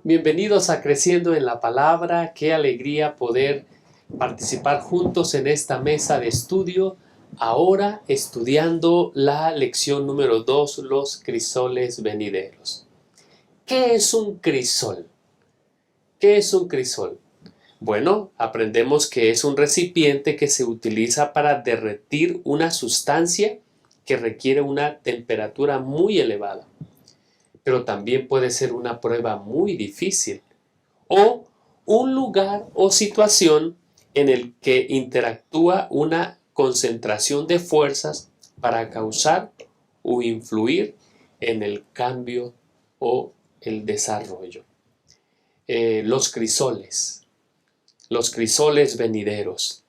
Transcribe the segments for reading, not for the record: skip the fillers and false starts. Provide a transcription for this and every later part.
Bienvenidos a Creciendo en la Palabra. Qué alegría poder participar juntos en esta mesa de estudio. Ahora estudiando la lección número 2, los crisoles venideros. ¿Qué es un crisol? ¿Qué es un crisol? Bueno, aprendemos que es un recipiente que se utiliza para derretir una sustancia que requiere una temperatura muy elevada. Pero también puede ser una prueba muy difícil o un lugar o situación en el que interactúa una concentración de fuerzas para causar o influir en el cambio o el desarrollo. Los crisoles venideros.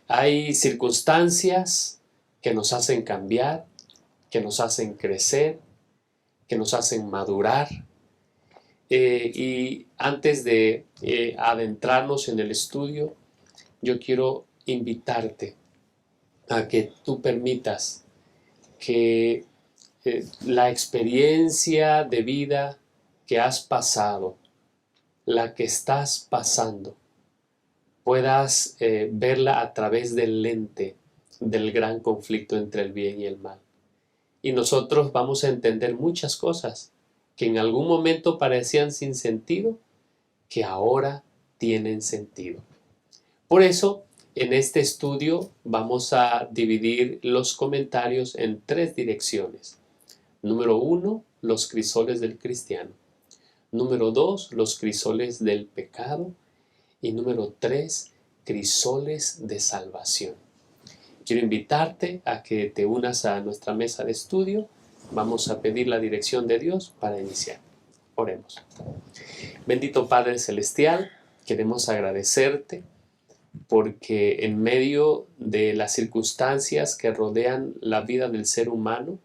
Hay circunstancias que nos hacen cambiar, que nos hacen crecer, que nos hacen madurar. Y antes de adentrarnos en el estudio, yo quiero invitarte a que tú permitas que la experiencia de vida que has pasado, la que estás pasando, puedas verla a través del lente del gran conflicto entre el bien y el mal. Y nosotros vamos a entender muchas cosas que en algún momento parecían sin sentido, que ahora tienen sentido. Por eso, en este estudio vamos a dividir los comentarios en 3 direcciones. Número 1, los crisoles del cristiano. Número 2, los crisoles del pecado. Y número 3, crisoles de salvación. Quiero invitarte a que te unas a nuestra mesa de estudio. Vamos a pedir la dirección de Dios para iniciar. Oremos. Bendito Padre Celestial, queremos agradecerte porque en medio de las circunstancias que rodean la vida del ser humano,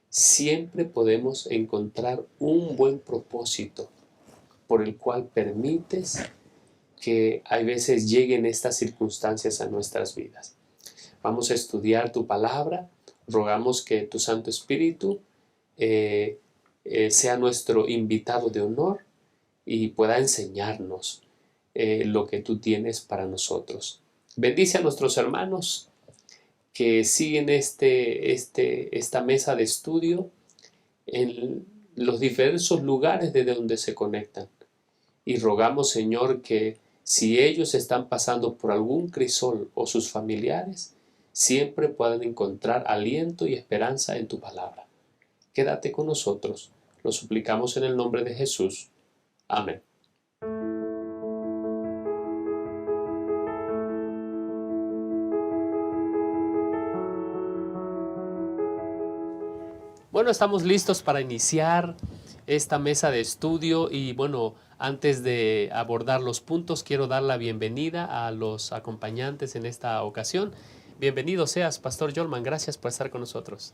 siempre podemos encontrar un buen propósito por el cual permites que a veces lleguen estas circunstancias a nuestras vidas. Vamos a estudiar tu palabra. Rogamos que tu Santo Espíritu sea nuestro invitado de honor y pueda enseñarnos lo que tú tienes para nosotros. Bendice a nuestros hermanos que siguen esta mesa de estudio en los diversos lugares de donde se conectan. Y rogamos, Señor, que si ellos están pasando por algún crisol o sus familiares, siempre puedan encontrar aliento y esperanza en tu palabra. Quédate con nosotros. Lo suplicamos en el nombre de Jesús. Amén. Bueno, estamos listos para iniciar esta mesa de estudio y bueno, antes de abordar los puntos, quiero dar la bienvenida a los acompañantes en esta ocasión. Bienvenido seas, Pastor Jolman, gracias por estar con nosotros.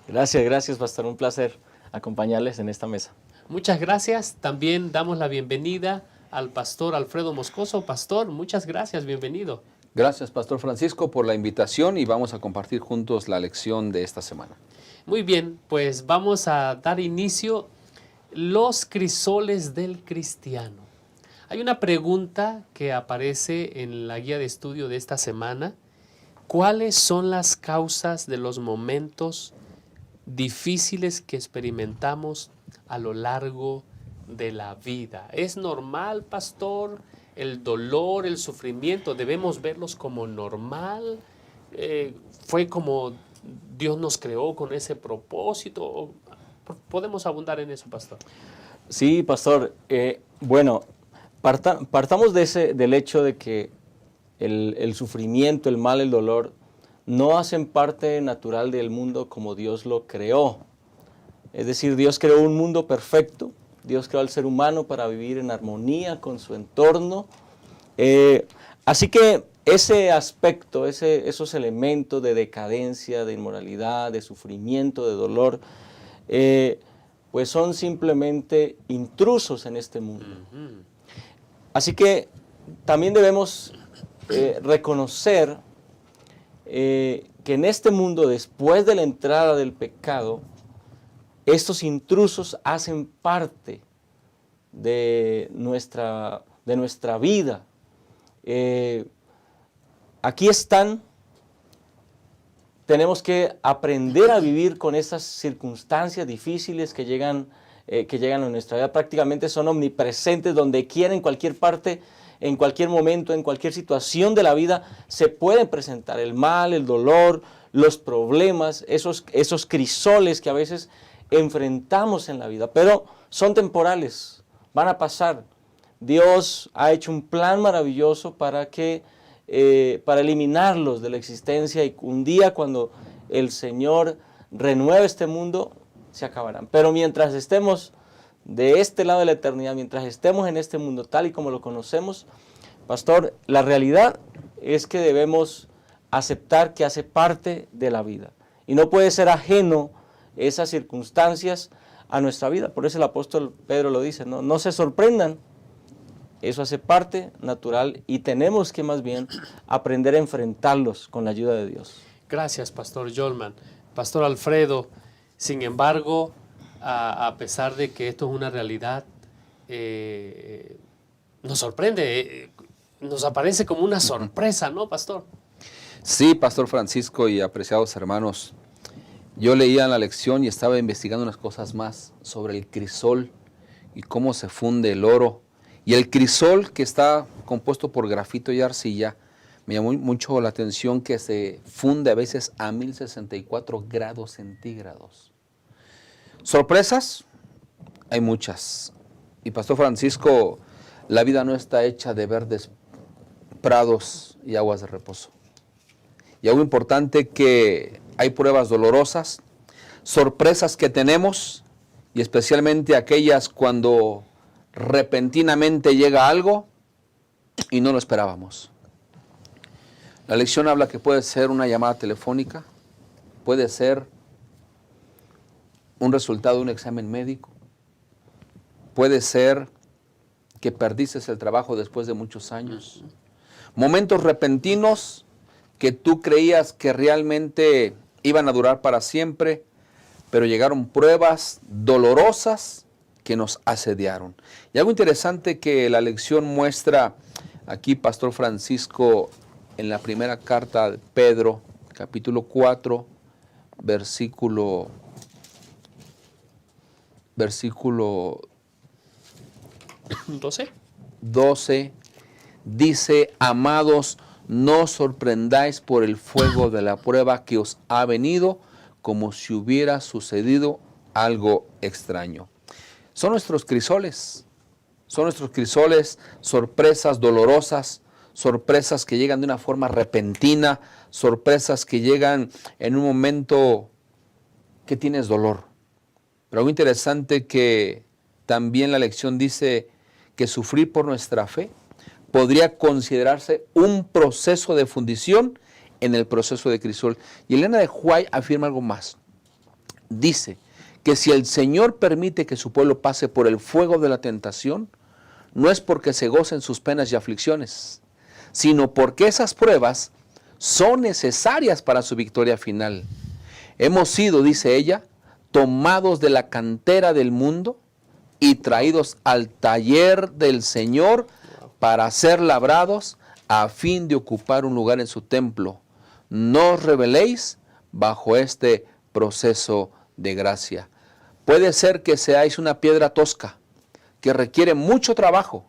Gracias, Pastor. Un placer acompañarles en esta mesa. Muchas gracias. También damos la bienvenida al Pastor Alfredo Moscoso. Pastor, muchas gracias, bienvenido. Gracias, Pastor Francisco, por la invitación y vamos a compartir juntos la lección de esta semana. Muy bien, pues vamos a dar inicio. Los crisoles del cristiano. Hay una pregunta que aparece en la guía de estudio de esta semana. ¿Cuáles son las causas de los momentos difíciles que experimentamos a lo largo de la vida? ¿Es normal, pastor, el dolor, el sufrimiento? ¿Debemos verlos como normal? ¿Fue como Dios nos creó con ese propósito? ¿Podemos abundar en eso, pastor? Sí, Pastor. Partamos del hecho de que el sufrimiento, el mal, el dolor, no hacen parte natural del mundo como Dios lo creó. Es decir, Dios creó un mundo perfecto, Dios creó al ser humano para vivir en armonía con su entorno. Así que ese aspecto, esos elementos de decadencia, de inmoralidad, de sufrimiento, de dolor, pues son simplemente intrusos en este mundo. Así que también debemos reconocer que en este mundo, después de la entrada del pecado, estos intrusos hacen parte de nuestra vida. Aquí están. Tenemos que aprender a vivir con esas circunstancias difíciles que llegan a nuestra vida. Prácticamente son omnipresentes, donde quiera, en cualquier parte, en cualquier momento, en cualquier situación de la vida, se pueden presentar el mal, el dolor, los problemas, esos crisoles que a veces enfrentamos en la vida, pero son temporales, van a pasar. Dios ha hecho un plan maravilloso para eliminarlos de la existencia, y un día, cuando el Señor renueve este mundo, se acabarán. Pero mientras estemos de este lado de la eternidad, mientras estemos en este mundo tal y como lo conocemos, pastor, la realidad es que debemos aceptar que hace parte de la vida y no puede ser ajeno esas circunstancias a nuestra vida. Por eso el apóstol Pedro lo dice, no se sorprendan, eso hace parte natural y tenemos que más bien aprender a enfrentarlos con la ayuda de Dios. Gracias, Pastor Jolman. Pastor Alfredo, sin embargo, a pesar de que esto es una realidad, nos sorprende, nos aparece como una sorpresa, ¿no, Pastor? Sí, Pastor Francisco y apreciados hermanos, yo leía en la lección y estaba investigando unas cosas más sobre el crisol y cómo se funde el oro. Y el crisol, que está compuesto por grafito y arcilla, me llamó mucho la atención que se funde a veces a 1064 grados centígrados. ¿Sorpresas? Hay muchas. Y Pastor Francisco, la vida no está hecha de verdes prados y aguas de reposo. Y algo importante, que hay pruebas dolorosas, sorpresas que tenemos, y especialmente aquellas cuando repentinamente llega algo y no lo esperábamos. La lección habla que puede ser una llamada telefónica, puede ser un resultado de un examen médico, puede ser que perdiste el trabajo después de muchos años. Momentos repentinos que tú creías que realmente iban a durar para siempre, pero llegaron pruebas dolorosas que nos asediaron. Y algo interesante que la lección muestra aquí, Pastor Francisco, en la primera carta de Pedro, capítulo 4, versículo 12, dice: amados, no os sorprendáis por el fuego de la prueba que os ha venido, como si hubiera sucedido algo extraño. Son nuestros crisoles, sorpresas dolorosas, sorpresas que llegan de una forma repentina, sorpresas que llegan en un momento que tienes dolor. Pero algo interesante, que también la lección dice que sufrir por nuestra fe podría considerarse un proceso de fundición en el proceso de crisol. Y Elena de White afirma algo más. Dice que si el Señor permite que su pueblo pase por el fuego de la tentación, no es porque se gocen sus penas y aflicciones, sino porque esas pruebas son necesarias para su victoria final. Hemos sido, dice ella, tomados de la cantera del mundo y traídos al taller del Señor para ser labrados a fin de ocupar un lugar en su templo. No os rebeléis bajo este proceso de gracia. Puede ser que seáis una piedra tosca que requiere mucho trabajo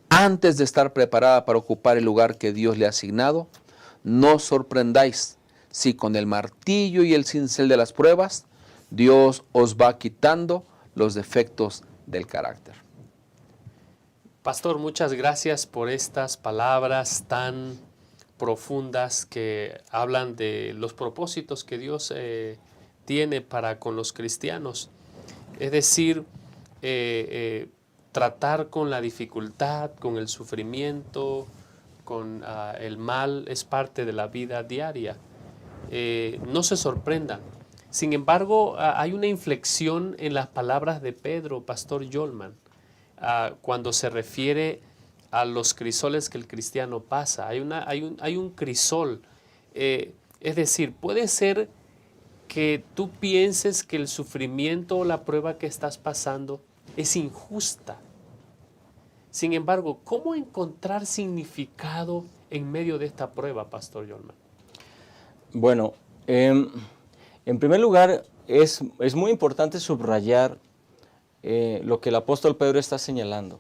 antes de estar preparada para ocupar el lugar que Dios le ha asignado. No os sorprendáis si con el martillo y el cincel de las pruebas Dios os va quitando los defectos del carácter. Pastor, muchas gracias por estas palabras tan profundas que hablan de los propósitos que Dios tiene para con los cristianos. Es decir, tratar con la dificultad, con el sufrimiento, con el mal, es parte de la vida diaria. No se sorprendan. Sin embargo, hay una inflexión en las palabras de Pedro, Pastor Jolman, cuando se refiere a los crisoles que el cristiano pasa. Hay un crisol. Es decir, puede ser que tú pienses que el sufrimiento o la prueba que estás pasando es injusta, Sin embargo, ¿cómo encontrar significado en medio de esta prueba, Pastor Yolman? Bueno, en primer lugar, es muy importante subrayar lo que el apóstol Pedro está señalando.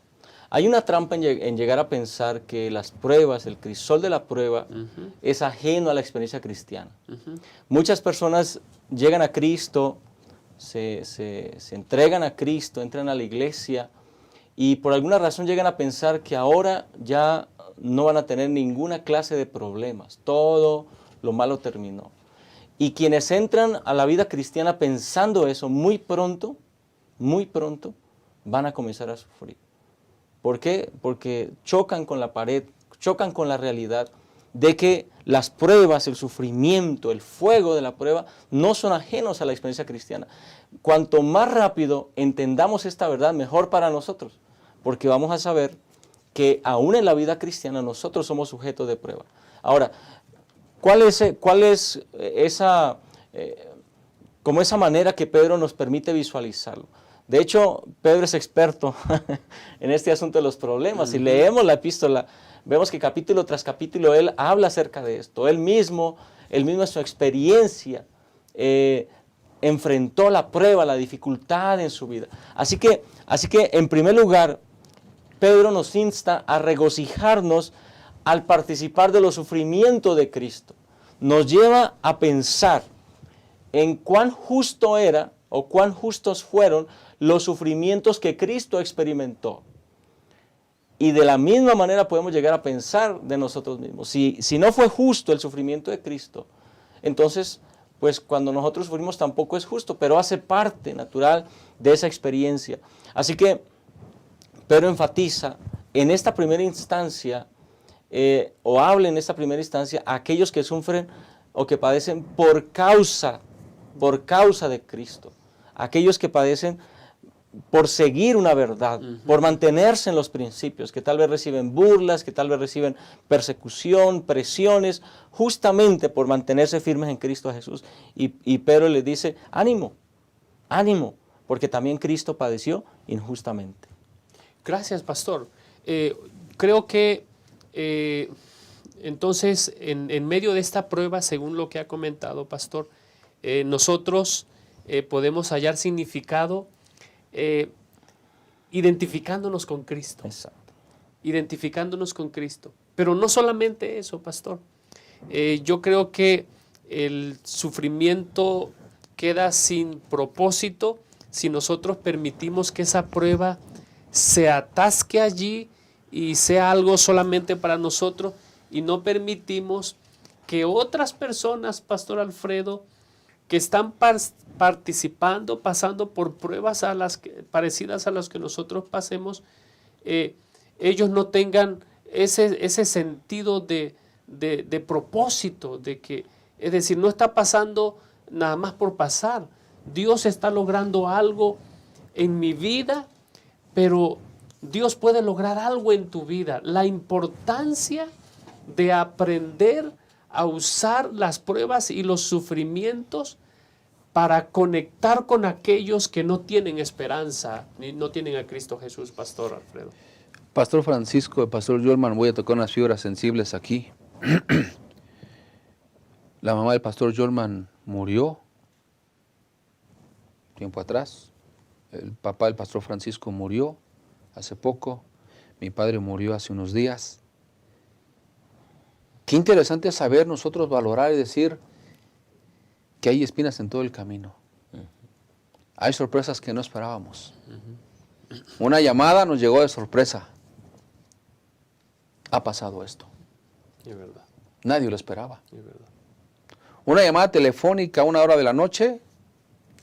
Hay una trampa en llegar a pensar que las pruebas, el crisol de la prueba, es ajeno a la experiencia cristiana. Muchas personas llegan a Cristo, se entregan a Cristo, entran a la iglesia y por alguna razón llegan a pensar que ahora ya no van a tener ninguna clase de problemas. Todo lo malo terminó. Y quienes entran a la vida cristiana pensando eso, muy pronto, van a comenzar a sufrir. ¿Por qué? Porque chocan con la pared, chocan con la realidad de que las pruebas, el sufrimiento, el fuego de la prueba no son ajenos a la experiencia cristiana. Cuanto más rápido entendamos esta verdad, mejor para nosotros, porque vamos a saber que aún en la vida cristiana nosotros somos sujetos de prueba. Ahora, ¿cuál es esa manera que Pedro nos permite visualizarlo? De hecho, Pedro es experto en este asunto de los problemas. Si leemos la epístola, vemos que capítulo tras capítulo él habla acerca de esto. Él mismo en su experiencia enfrentó la prueba, la dificultad en su vida. Así que en primer lugar, Pedro nos insta a regocijarnos al participar de los sufrimientos de Cristo. Nos lleva a pensar en cuán justo era o cuán justos fueron los sufrimientos que Cristo experimentó. Y de la misma manera podemos llegar a pensar de nosotros mismos. Si no fue justo el sufrimiento de Cristo, entonces, pues cuando nosotros sufrimos tampoco es justo, pero hace parte natural de esa experiencia. Así que Pedro enfatiza en esta primera instancia, o habla en esta primera instancia a aquellos que sufren o que padecen por causa de Cristo. Aquellos que padecen por seguir una verdad, por mantenerse en los principios, que tal vez reciben burlas, que tal vez reciben persecución, presiones, justamente por mantenerse firmes en Cristo Jesús. Y Pedro les dice, ánimo, porque también Cristo padeció injustamente. Gracias, pastor. Creo que entonces en medio de esta prueba, según lo que ha comentado, pastor, nosotros podemos hallar significado identificándonos con Cristo. Exacto. Identificándonos con Cristo. Pero no solamente eso, pastor. Yo creo que el sufrimiento queda sin propósito si nosotros permitimos que esa prueba se atasque allí y sea algo solamente para nosotros y no permitimos que otras personas, Pastor Alfredo, que están participando, pasando por pruebas parecidas a las que nosotros pasemos, ellos no tengan ese sentido de propósito, de que, es decir, no está pasando nada más por pasar. Dios está logrando algo en mi vida, pero Dios puede lograr algo en tu vida. La importancia de aprender a usar las pruebas y los sufrimientos para conectar con aquellos que no tienen esperanza, ni no tienen a Cristo Jesús, Pastor Alfredo. Pastor Francisco, Pastor Yolman, voy a tocar unas fibras sensibles aquí. La mamá del Pastor Yolman murió tiempo atrás. El papá del Pastor Francisco murió hace poco. Mi padre murió hace unos días. Qué interesante es saber nosotros valorar y decir que hay espinas en todo el camino. Hay sorpresas que no esperábamos. Una llamada nos llegó de sorpresa. Ha pasado esto. Es verdad. Nadie lo esperaba. Es verdad. Una llamada telefónica a una hora de la noche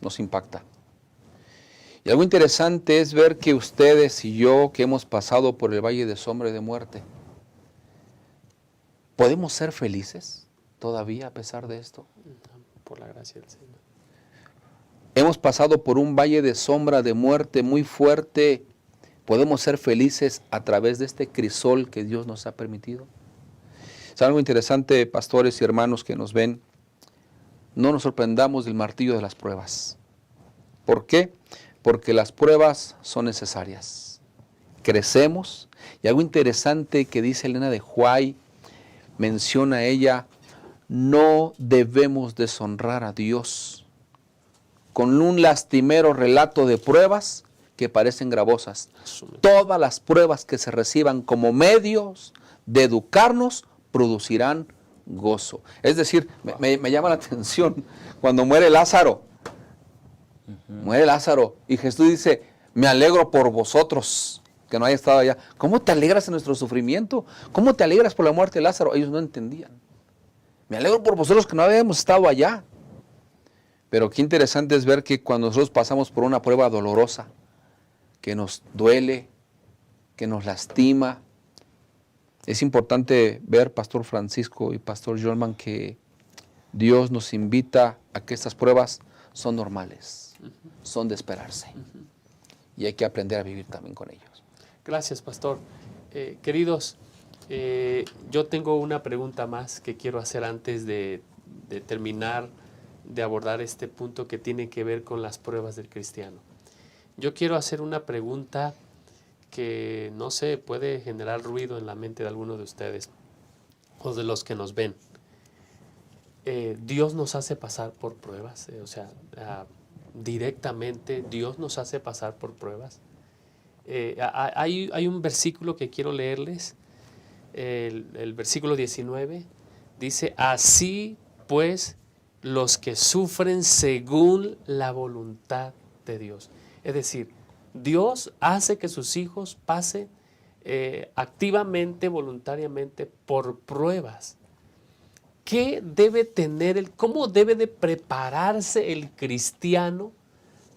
nos impacta. Y algo interesante es ver que ustedes y yo, que hemos pasado por el valle de sombra y de muerte, ¿podemos ser felices todavía a pesar de esto? Por la gracia del Señor. Hemos pasado por un valle de sombra, de muerte muy fuerte. ¿Podemos ser felices a través de este crisol que Dios nos ha permitido? Es algo interesante, pastores y hermanos que nos ven. No nos sorprendamos del martillo de las pruebas. ¿Por qué? Porque las pruebas son necesarias. crecemos. Y algo interesante que dice Elena de White, menciona ella, no debemos deshonrar a Dios con un lastimero relato de pruebas que parecen gravosas. Todas las pruebas que se reciban como medios de educarnos producirán gozo. Es decir, me llama la atención cuando muere Lázaro. Muere Lázaro y Jesús dice, me alegro por vosotros que no haya estado allá. ¿Cómo te alegras en nuestro sufrimiento? ¿Cómo te alegras por la muerte de Lázaro? Ellos no entendían. Me alegro por vosotros que no habíamos estado allá. Pero qué interesante es ver que cuando nosotros pasamos por una prueba dolorosa, que nos duele, que nos lastima, es importante ver, Pastor Francisco y Pastor Jolman, que Dios nos invita a que estas pruebas son normales, son de esperarse. Y hay que aprender a vivir también con ellos. Gracias, Pastor. Queridos, yo tengo una pregunta más que quiero hacer antes de terminar de abordar este punto que tiene que ver con las pruebas del cristiano. Yo quiero hacer una pregunta que, no sé, puede generar ruido en la mente de algunos de ustedes o de los que nos ven. Dios nos hace pasar por pruebas, directamente Dios nos hace pasar por pruebas. Hay un versículo que quiero leerles, el versículo 19, dice, así pues los que sufren según la voluntad de Dios. Es decir, Dios hace que sus hijos pasen activamente, voluntariamente por pruebas. ¿Qué debe tener, cómo debe de prepararse el cristiano,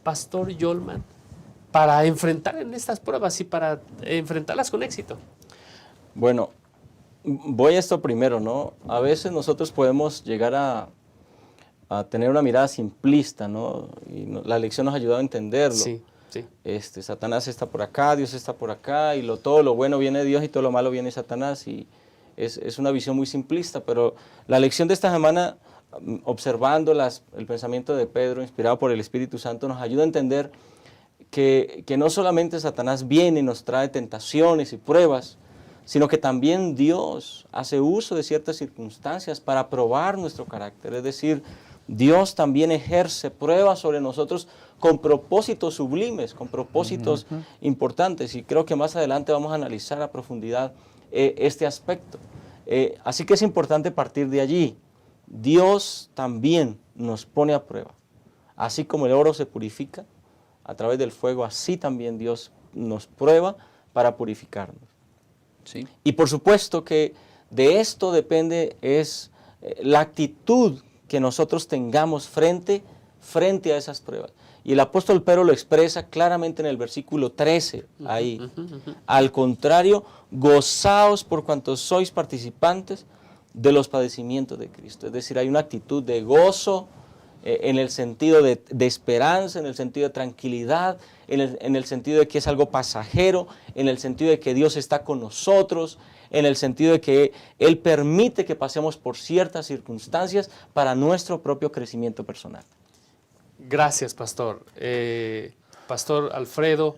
Pastor Jolman, para enfrentar en estas pruebas y para enfrentarlas con éxito? Bueno, voy a esto primero, ¿no? A veces nosotros podemos llegar a tener una mirada simplista, ¿no? Y la lección nos ha ayudado a entenderlo. Sí, sí. Satanás está por acá, Dios está por acá, y todo lo bueno viene de Dios y todo lo malo viene de Satanás, y es una visión muy simplista, pero la lección de esta semana, observando el pensamiento de Pedro, inspirado por el Espíritu Santo, nos ayuda a entender que no solamente Satanás viene y nos trae tentaciones y pruebas, sino que también Dios hace uso de ciertas circunstancias para probar nuestro carácter. Es decir, Dios también ejerce pruebas sobre nosotros con propósitos sublimes, con propósitos importantes, y creo que más adelante vamos a analizar a profundidad este aspecto. Así que es importante partir de allí. Dios también nos pone a prueba. Así como el oro se purifica a través del fuego, así también Dios nos prueba para purificarnos. ¿Sí? Y por supuesto que de esto depende la actitud que nosotros tengamos frente a esas pruebas. Y el apóstol Pedro lo expresa claramente en el versículo 13, ahí. Al contrario, gozaos por cuanto sois participantes de los padecimientos de Cristo. Es decir, hay una actitud de gozo en el sentido de esperanza, en el sentido de tranquilidad, en el sentido de que es algo pasajero, en el sentido de que Dios está con nosotros, en el sentido de que Él permite que pasemos por ciertas circunstancias para nuestro propio crecimiento personal. Gracias, Pastor. Pastor Alfredo,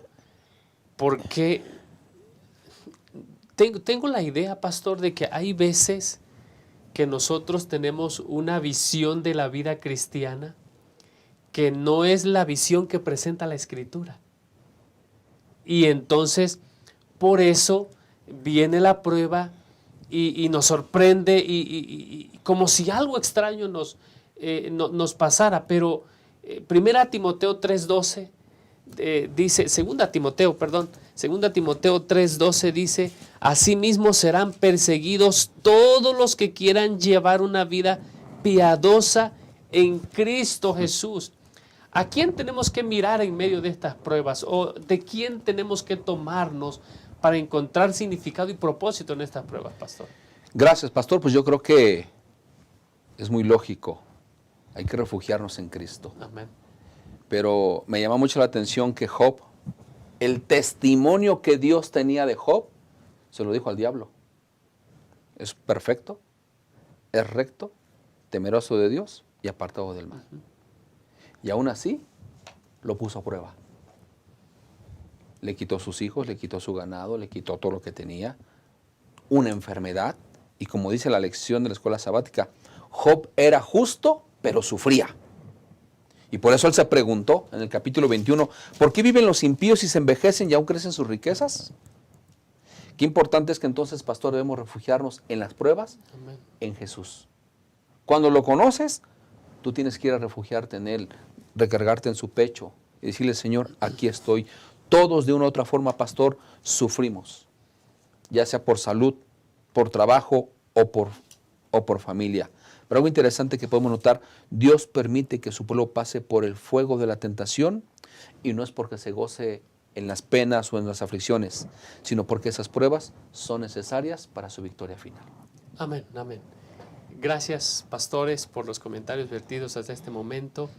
porque tengo la idea, Pastor, de que hay veces que nosotros tenemos una visión de la vida cristiana que no es la visión que presenta la Escritura. Y entonces, por eso viene la prueba y nos sorprende y como si algo extraño nos pasara. Pero 1 Timoteo 3:12 dice, 2 Timoteo 3:12 dice, asimismo serán perseguidos todos los que quieran llevar una vida piadosa en Cristo Jesús. ¿A quién tenemos que mirar en medio de estas pruebas? ¿O de quién tenemos que tomarnos para encontrar significado y propósito en estas pruebas, Pastor? Gracias, Pastor. Pues yo creo que es muy lógico. Hay que refugiarnos en Cristo. Amén. Pero me llama mucho la atención que Job, el testimonio que Dios tenía de Job, se lo dijo al diablo. Es perfecto, es recto, temeroso de Dios y apartado del mal. Y aún así, lo puso a prueba. le quitó sus hijos, le quitó su ganado, le quitó todo lo que tenía, una enfermedad, y como dice la lección de la escuela sabática, Job era justo, pero sufría. Y por eso él se preguntó en el capítulo 21, ¿por qué viven los impíos y se envejecen y aún crecen sus riquezas? Qué importante es que entonces, pastor, debemos refugiarnos en las pruebas, Amén. en Jesús. Cuando lo conoces, tú tienes que ir a refugiarte en Él, recargarte en su pecho y decirle, Señor, aquí estoy. Todos de una u otra forma, pastor, sufrimos, ya sea por salud, por trabajo o por familia. Pero algo interesante que podemos notar, Dios permite que su pueblo pase por el fuego de la tentación y no es porque se goce en las penas o en las aflicciones, sino porque esas pruebas son necesarias para su victoria final. Amén, amén. Gracias, pastores, por los comentarios vertidos hasta este momento.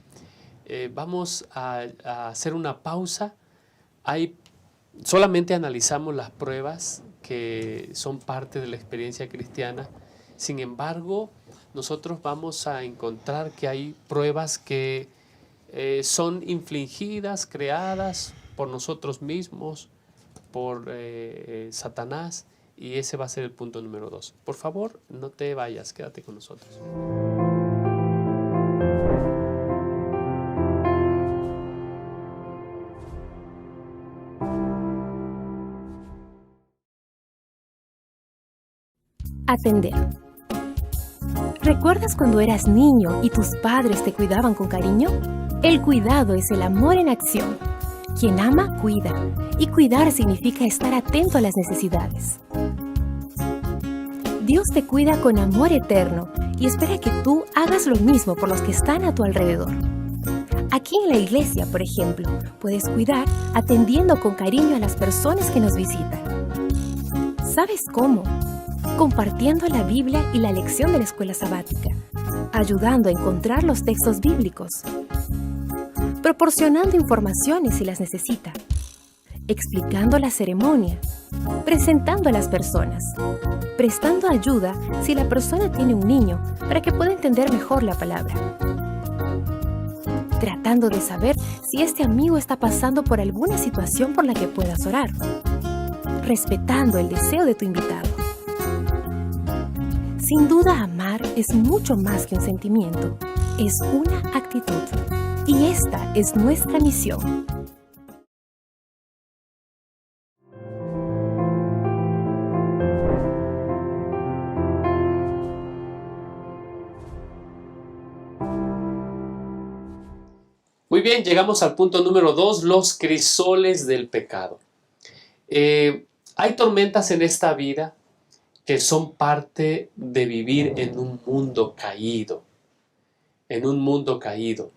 Vamos a hacer una pausa. Solamente analizamos las pruebas que son parte de la experiencia cristiana. Sin embargo, nosotros vamos a encontrar que hay pruebas que son infligidas, creadas por nosotros mismos, por Satanás, y ese va a ser el punto número 2. Por favor, no te vayas, quédate con nosotros. Atender. ¿Recuerdas cuando eras niño y tus padres te cuidaban con cariño? El cuidado es el amor en acción. Quien ama, cuida. Y cuidar significa estar atento a las necesidades. Dios te cuida con amor eterno y espera que tú hagas lo mismo por los que están a tu alrededor. Aquí en la iglesia, por ejemplo, puedes cuidar atendiendo con cariño a las personas que nos visitan. ¿Sabes cómo? Compartiendo la Biblia y la lección de la escuela sabática, ayudando a encontrar los textos bíblicos, proporcionando informaciones si las necesita, explicando la ceremonia, presentando a las personas, prestando ayuda si la persona tiene un niño para que pueda entender mejor la palabra, tratando de saber si este amigo está pasando por alguna situación por la que puedas orar, respetando el deseo de tu invitado. Sin duda, amar es mucho más que un sentimiento, es una actitud. Y esta es nuestra misión. Muy bien, llegamos al punto número 2, los crisoles del pecado. Hay tormentas en esta vida que son parte de vivir en un mundo caído. En un mundo caído.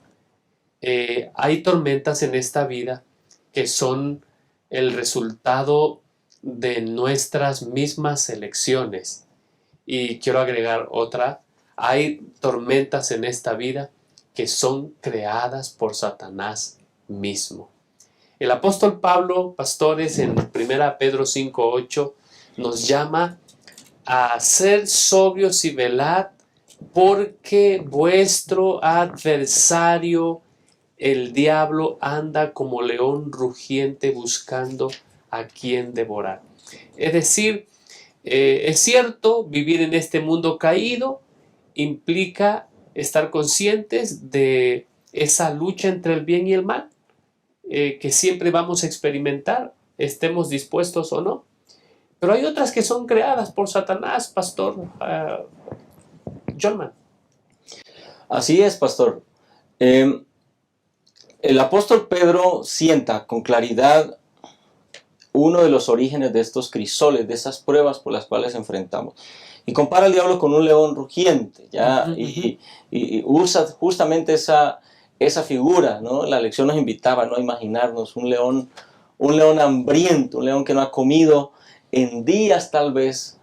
Hay tormentas en esta vida que son el resultado de nuestras mismas elecciones. Y quiero agregar otra. Hay tormentas en esta vida que son creadas por Satanás mismo. El apóstol Pablo, pastores, en 1 Pedro 5:8, nos llama a ser sobrios y velad, porque vuestro adversario, el diablo, anda como león rugiente buscando a quien devorar. Es decir, es cierto, vivir en este mundo caído implica estar conscientes de esa lucha entre el bien y el mal, que siempre vamos a experimentar, estemos dispuestos o no. Pero hay otras que son creadas por Satanás, pastor Johnman. Así es, pastor. El apóstol Pedro sienta con claridad uno de los orígenes de estos crisoles, de esas pruebas por las cuales enfrentamos. Y compara al diablo con un león rugiente, ¿ya? Y usa justamente esa figura, ¿no? La lección nos invitaba, ¿no?, a imaginarnos un león hambriento, un león que no ha comido en días tal vez.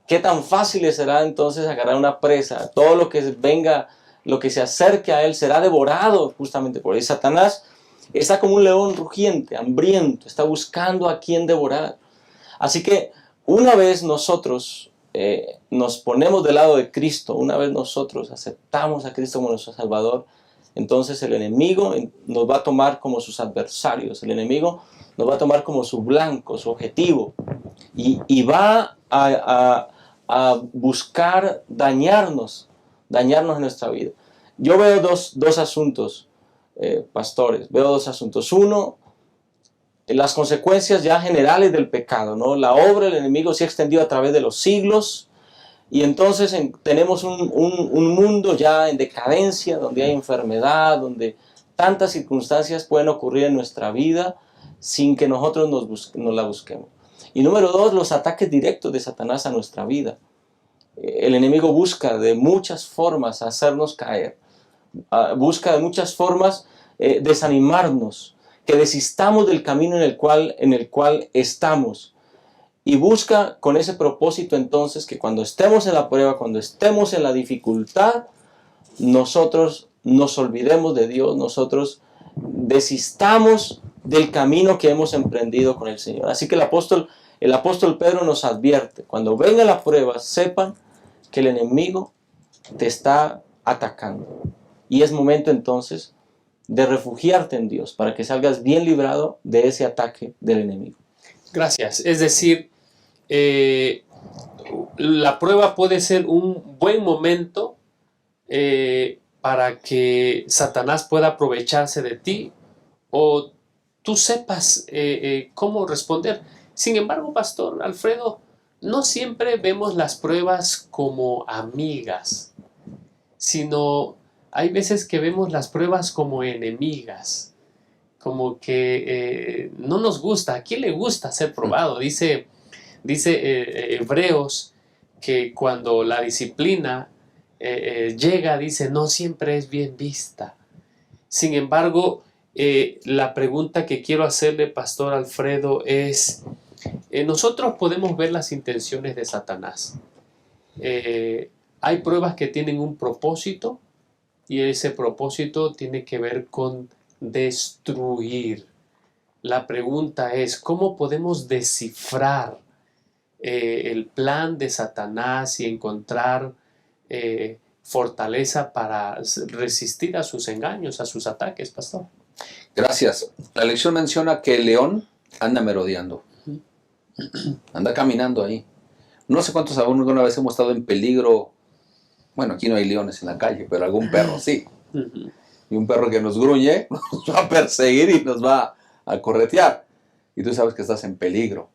¿Qué tan fácil será entonces agarrar una presa? Todo lo que venga, lo que se acerque a él será devorado justamente por él. Satanás está como un león rugiente, hambriento, está buscando a quien devorar. Así que una vez nosotros nos ponemos del lado de Cristo, una vez nosotros aceptamos a Cristo como nuestro Salvador, entonces el enemigo nos va a tomar como sus adversarios, el enemigo nos va a tomar como su blanco, su objetivo, y va a buscar dañarnos en nuestra vida. Yo veo dos asuntos, pastores, veo dos asuntos. Uno, las consecuencias ya generales del pecado, ¿no? La obra del enemigo se ha extendido a través de los siglos, y entonces tenemos un mundo ya en decadencia, donde hay enfermedad, donde tantas circunstancias pueden ocurrir en nuestra vida sin que nosotros nos la busquemos. Y número dos, los ataques directos de Satanás a nuestra vida. El enemigo busca de muchas formas hacernos caer, busca de muchas formas desanimarnos, que desistamos del camino en el cual estamos. Y busca con ese propósito entonces que cuando estemos en la prueba, cuando estemos en la dificultad, nosotros nos olvidemos de Dios, nosotros desistamos del camino que hemos emprendido con el Señor. Así que el apóstol Pedro nos advierte, cuando venga la prueba, sepan que el enemigo te está atacando. Y es momento entonces de refugiarte en Dios para que salgas bien librado de ese ataque del enemigo. Gracias. Es decir, la prueba puede ser un buen momento para que Satanás pueda aprovecharse de ti o tú sepas cómo responder. Sin embargo, Pastor Alfredo, no siempre vemos las pruebas como amigas, sino hay veces que vemos las pruebas como enemigas, como que no nos gusta. ¿A quién le gusta ser probado? Dice Hebreos que cuando la disciplina llega, dice, no siempre es bien vista. Sin embargo, la pregunta que quiero hacerle, Pastor Alfredo, es, nosotros podemos ver las intenciones de Satanás. Hay pruebas que tienen un propósito y ese propósito tiene que ver con destruir. La pregunta es, ¿cómo podemos descifrar el plan de Satanás y encontrar fortaleza para resistir a sus engaños, a sus ataques, Pastor? Gracias. La lección menciona que el león anda merodeando. Anda caminando ahí. No sé cuántos alguna vez hemos estado en peligro. Bueno, aquí no hay leones en la calle, pero algún perro sí. Y un perro que nos gruñe nos va a perseguir y nos va a corretear. Y tú sabes que estás en peligro.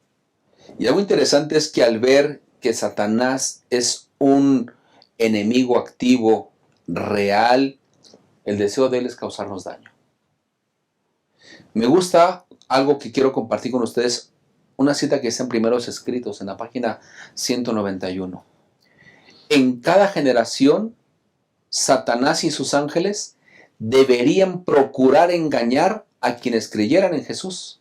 Y algo interesante es que al ver que Satanás es un enemigo activo, real, el deseo de él es causarnos daño. Me gusta algo que quiero compartir con ustedes, una cita que está en Primeros Escritos, en la página 191. En cada generación, Satanás y sus ángeles deberían procurar engañar a quienes creyeran en Jesús.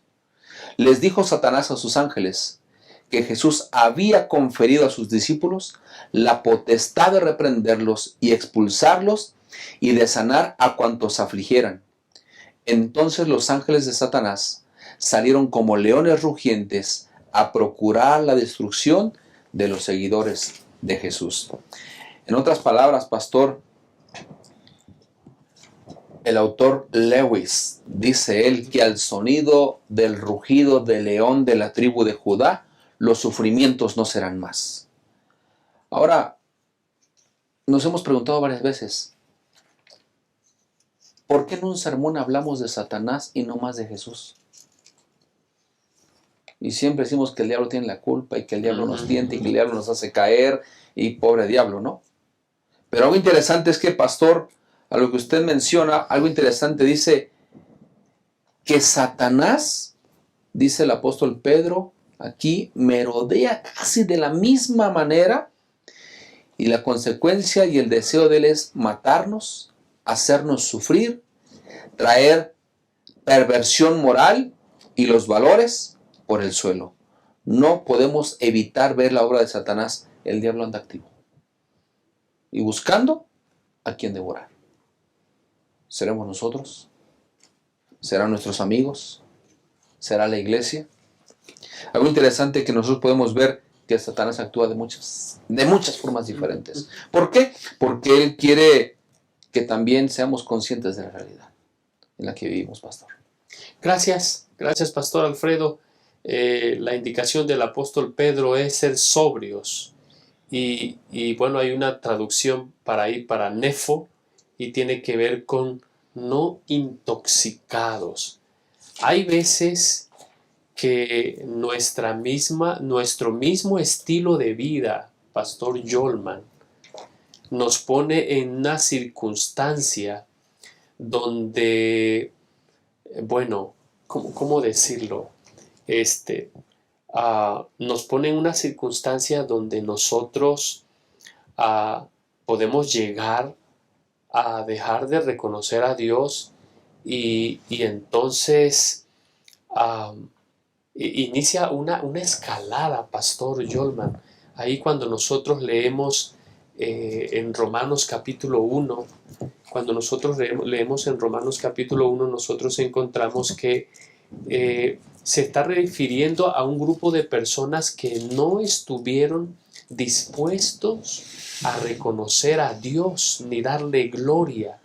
Les dijo Satanás a sus ángeles que Jesús había conferido a sus discípulos la potestad de reprenderlos y expulsarlos y de sanar a cuantos afligieran. Entonces los ángeles de Satanás salieron como leones rugientes a procurar la destrucción de los seguidores de Jesús. En otras palabras, pastor, el autor Lewis dice él que al sonido del rugido del león de la tribu de Judá, los sufrimientos no serán más. Ahora, nos hemos preguntado varias veces, ¿por qué en un sermón hablamos de Satanás y no más de Jesús? Y siempre decimos que el diablo tiene la culpa y que el diablo nos tienta y que el diablo nos hace caer y pobre diablo, ¿no? Pero algo interesante es que, pastor, a lo que usted menciona, algo interesante dice que Satanás, dice el apóstol Pedro, aquí merodea casi de la misma manera y la consecuencia y el deseo de él es matarnos, hacernos sufrir, traer perversión moral y los valores por el suelo. No podemos evitar ver la obra de Satanás. El diablo anda activo y buscando a quien devorar. ¿Seremos nosotros? ¿Serán nuestros amigos? ¿Será la iglesia? Algo interesante que nosotros podemos ver que Satanás actúa de muchas formas diferentes. ¿Por qué? Porque él quiere que también seamos conscientes de la realidad en la que vivimos, pastor. Gracias, Pastor Alfredo. La indicación del apóstol Pedro es ser sobrios. Y bueno, hay una traducción para nefo, y tiene que ver con no intoxicados. Hay veces que nuestro mismo estilo de vida, Pastor Yolman, nos pone en una circunstancia donde, bueno, ¿cómo decirlo? Nos pone en una circunstancia donde nosotros podemos llegar a dejar de reconocer a Dios y entonces inicia una escalada, Pastor Yolman. Ahí cuando nosotros leemos en Romanos capítulo 1, cuando nosotros leemos en Romanos capítulo 1, nosotros encontramos que se está refiriendo a un grupo de personas que no estuvieron dispuestos a reconocer a Dios ni darle gloria.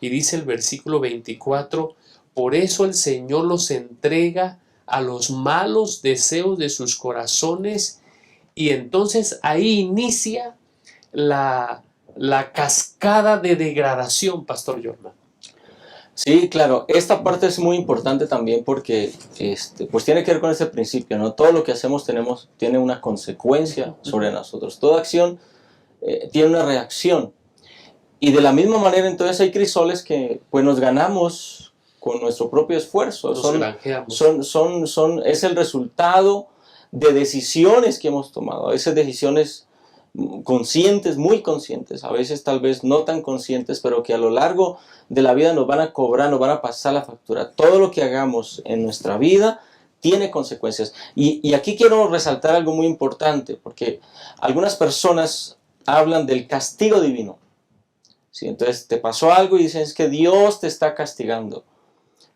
Y dice el versículo 24, por eso el Señor los entrega a los malos deseos de sus corazones, y entonces ahí inicia la cascada de degradación, Pastor Jordan. Sí, claro, esta parte es muy importante también porque pues tiene que ver con ese principio, ¿no? Todo lo que hacemos tiene una consecuencia sobre nosotros. Toda acción tiene una reacción. Y de la misma manera, entonces hay crisoles que pues nos ganamos con nuestro propio esfuerzo. Es el resultado de decisiones que hemos tomado. A veces decisiones conscientes, muy conscientes, a veces tal vez no tan conscientes, pero que a lo largo de la vida nos van a cobrar, nos van a pasar la factura. Todo lo que hagamos en nuestra vida tiene consecuencias. Y aquí quiero resaltar algo muy importante, porque algunas personas hablan del castigo divino. ¿Sí? Entonces te pasó algo y dicen es que Dios te está castigando,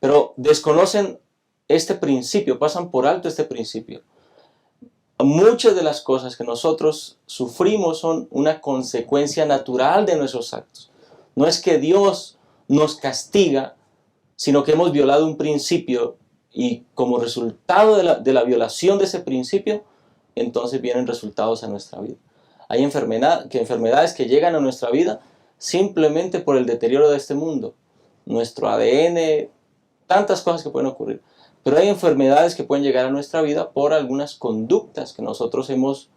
pero desconocen este principio, pasan por alto este principio. Muchas de las cosas que nosotros sufrimos son una consecuencia natural de nuestros actos. No es que Dios nos castiga, sino que hemos violado un principio y como resultado de la violación de ese principio, entonces vienen resultados a nuestra vida. Hay enfermedades que llegan a nuestra vida simplemente por el deterioro de este mundo. Nuestro ADN, tantas cosas que pueden ocurrir. Pero hay enfermedades que pueden llegar a nuestra vida por algunas conductas que nosotros hemos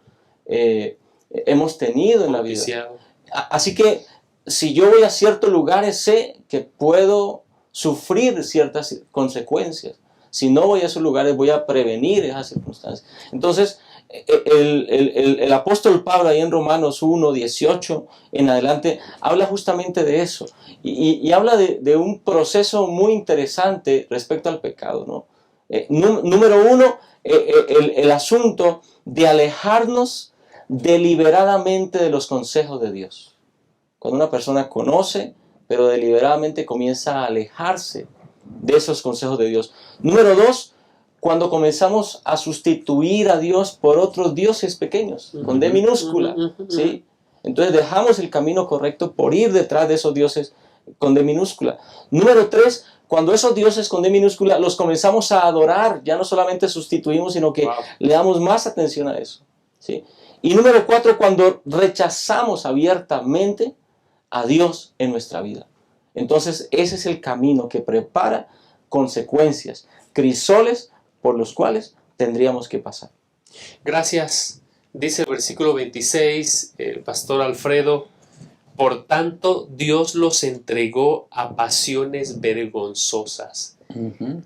tenido en la vida. Así que si yo voy a ciertos lugares, sé que puedo sufrir ciertas consecuencias. Si no voy a esos lugares, voy a prevenir esas circunstancias. Entonces, el apóstol Pablo ahí en Romanos 1, 18 en adelante, habla justamente de eso. Y habla de un proceso muy interesante respecto al pecado, ¿no? Número uno, el asunto de alejarnos deliberadamente de los consejos de Dios. Cuando una persona conoce, pero deliberadamente comienza a alejarse de esos consejos de Dios. Número dos, cuando comenzamos a sustituir a Dios por otros dioses pequeños, con D minúscula, ¿sí? Entonces dejamos el camino correcto por ir detrás de esos dioses con D minúscula. Número tres, cuando esos dioses con D minúscula los comenzamos a adorar, ya no solamente sustituimos, sino que le damos más atención a eso, ¿sí? Y número cuatro, cuando rechazamos abiertamente a Dios en nuestra vida. Entonces ese es el camino que prepara consecuencias, crisoles por los cuales tendríamos que pasar. Gracias. Dice el versículo 26, el pastor Alfredo, por tanto Dios los entregó a pasiones vergonzosas.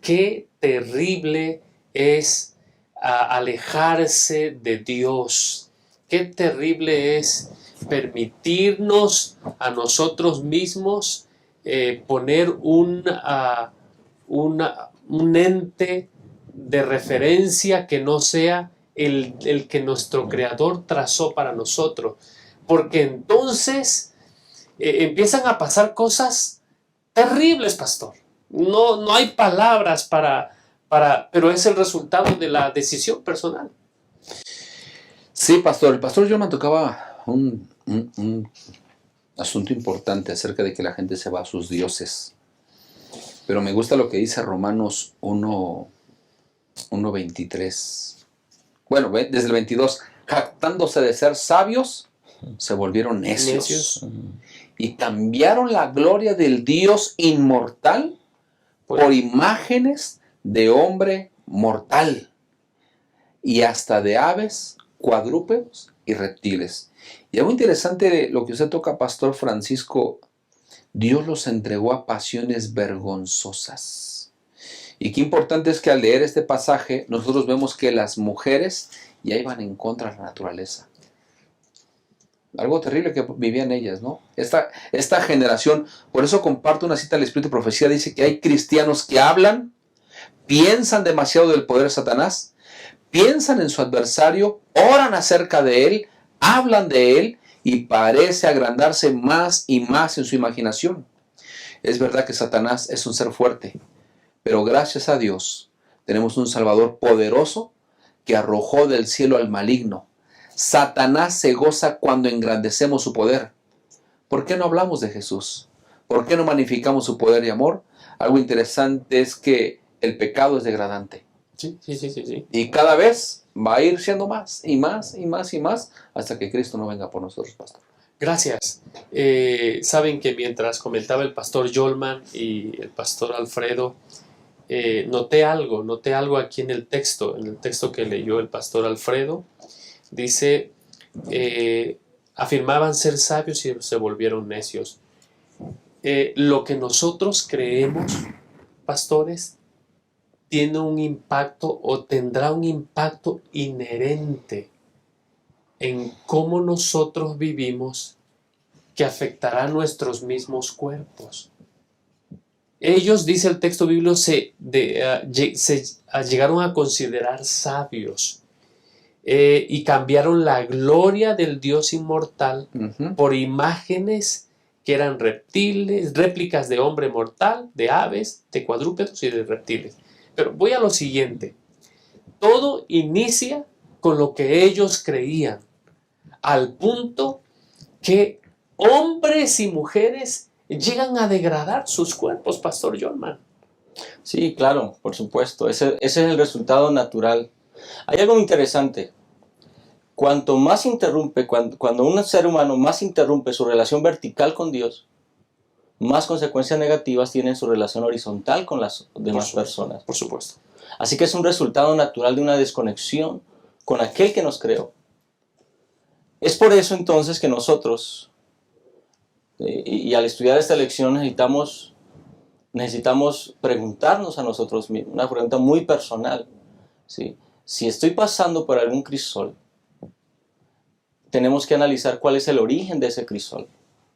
Qué terrible es alejarse de Dios. Qué terrible es permitirnos a nosotros mismos poner un ente de referencia que no sea el que nuestro Creador trazó para nosotros. Porque entonces empiezan a pasar cosas terribles, pastor. No hay palabras pero es el resultado de la decisión personal. Sí, pastor. El pastor Jordan tocaba un asunto importante acerca de que la gente se va a sus dioses. Pero me gusta lo que dice Romanos 1:23. Bueno, desde el 22. Jactándose de ser sabios, se volvieron necios. Y cambiaron la gloria del Dios inmortal por imágenes de hombre mortal. Y hasta de aves, cuadrúpedos y reptiles. Y algo interesante de lo que usted toca, Pastor Francisco, Dios los entregó a pasiones vergonzosas. Y qué importante es que al leer este pasaje, nosotros vemos que las mujeres ya iban en contra de la naturaleza. Algo terrible que vivían ellas, ¿no? Esta generación, por eso comparto una cita del Espíritu de Profecía, dice que hay cristianos que hablan, piensan demasiado del poder de Satanás, piensan en su adversario, oran acerca de él, hablan de él y parece agrandarse más y más en su imaginación. Es verdad que Satanás es un ser fuerte, pero gracias a Dios tenemos un Salvador poderoso que arrojó del cielo al maligno. Satanás se goza cuando engrandecemos su poder. ¿Por qué no hablamos de Jesús? ¿Por qué no magnificamos su poder y amor? Algo interesante es que el pecado es degradante. Sí. Y cada vez va a ir siendo más y más y más y más hasta que Cristo no venga por nosotros, pastor. Gracias. Saben que mientras comentaba el pastor Yolman y el pastor Alfredo, noté algo aquí en el texto que leyó el pastor Alfredo. Dice, afirmaban ser sabios y se volvieron necios. Lo que nosotros creemos, pastores, tiene un impacto o tendrá un impacto inherente en cómo nosotros vivimos, que afectará nuestros mismos cuerpos. Ellos, dice el texto bíblico, se llegaron a considerar sabios. Y cambiaron la gloria del Dios inmortal por imágenes que eran reptiles, réplicas de hombre mortal, de aves, de cuadrúpedos y de reptiles. Pero voy a lo siguiente. Todo inicia con lo que ellos creían, al punto que hombres y mujeres llegan a degradar sus cuerpos, Pastor Yolman. Sí, claro, por supuesto. Ese es el resultado natural. Hay algo interesante. Cuanto más interrumpe, cuando un ser humano más interrumpe su relación vertical con Dios, más consecuencias negativas tiene en su relación horizontal con las demás personas. Por supuesto. Así que es un resultado natural de una desconexión con aquel que nos creó. Es por eso entonces que nosotros, y al estudiar esta lección, necesitamos preguntarnos a nosotros mismos, una pregunta muy personal, ¿sí? Si estoy pasando por algún crisol, tenemos que analizar cuál es el origen de ese crisol.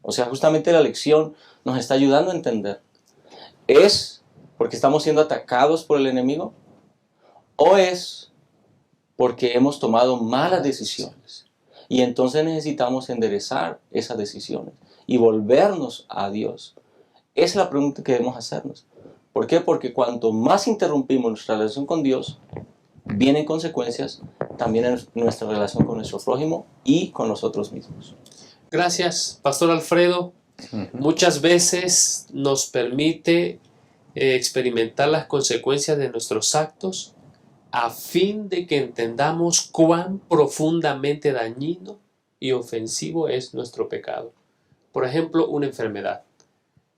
O sea, justamente la lección nos está ayudando a entender. ¿Es porque estamos siendo atacados por el enemigo? ¿O es porque hemos tomado malas decisiones? Y entonces necesitamos enderezar esas decisiones y volvernos a Dios. Esa es la pregunta que debemos hacernos. ¿Por qué? Porque cuanto más interrumpimos nuestra relación con Dios, vienen consecuencias también en nuestra relación con nuestro prójimo y con nosotros mismos. Gracias, Pastor Alfredo. Muchas veces nos permite experimentar las consecuencias de nuestros actos a fin de que entendamos cuán profundamente dañino y ofensivo es nuestro pecado. Por ejemplo, una enfermedad,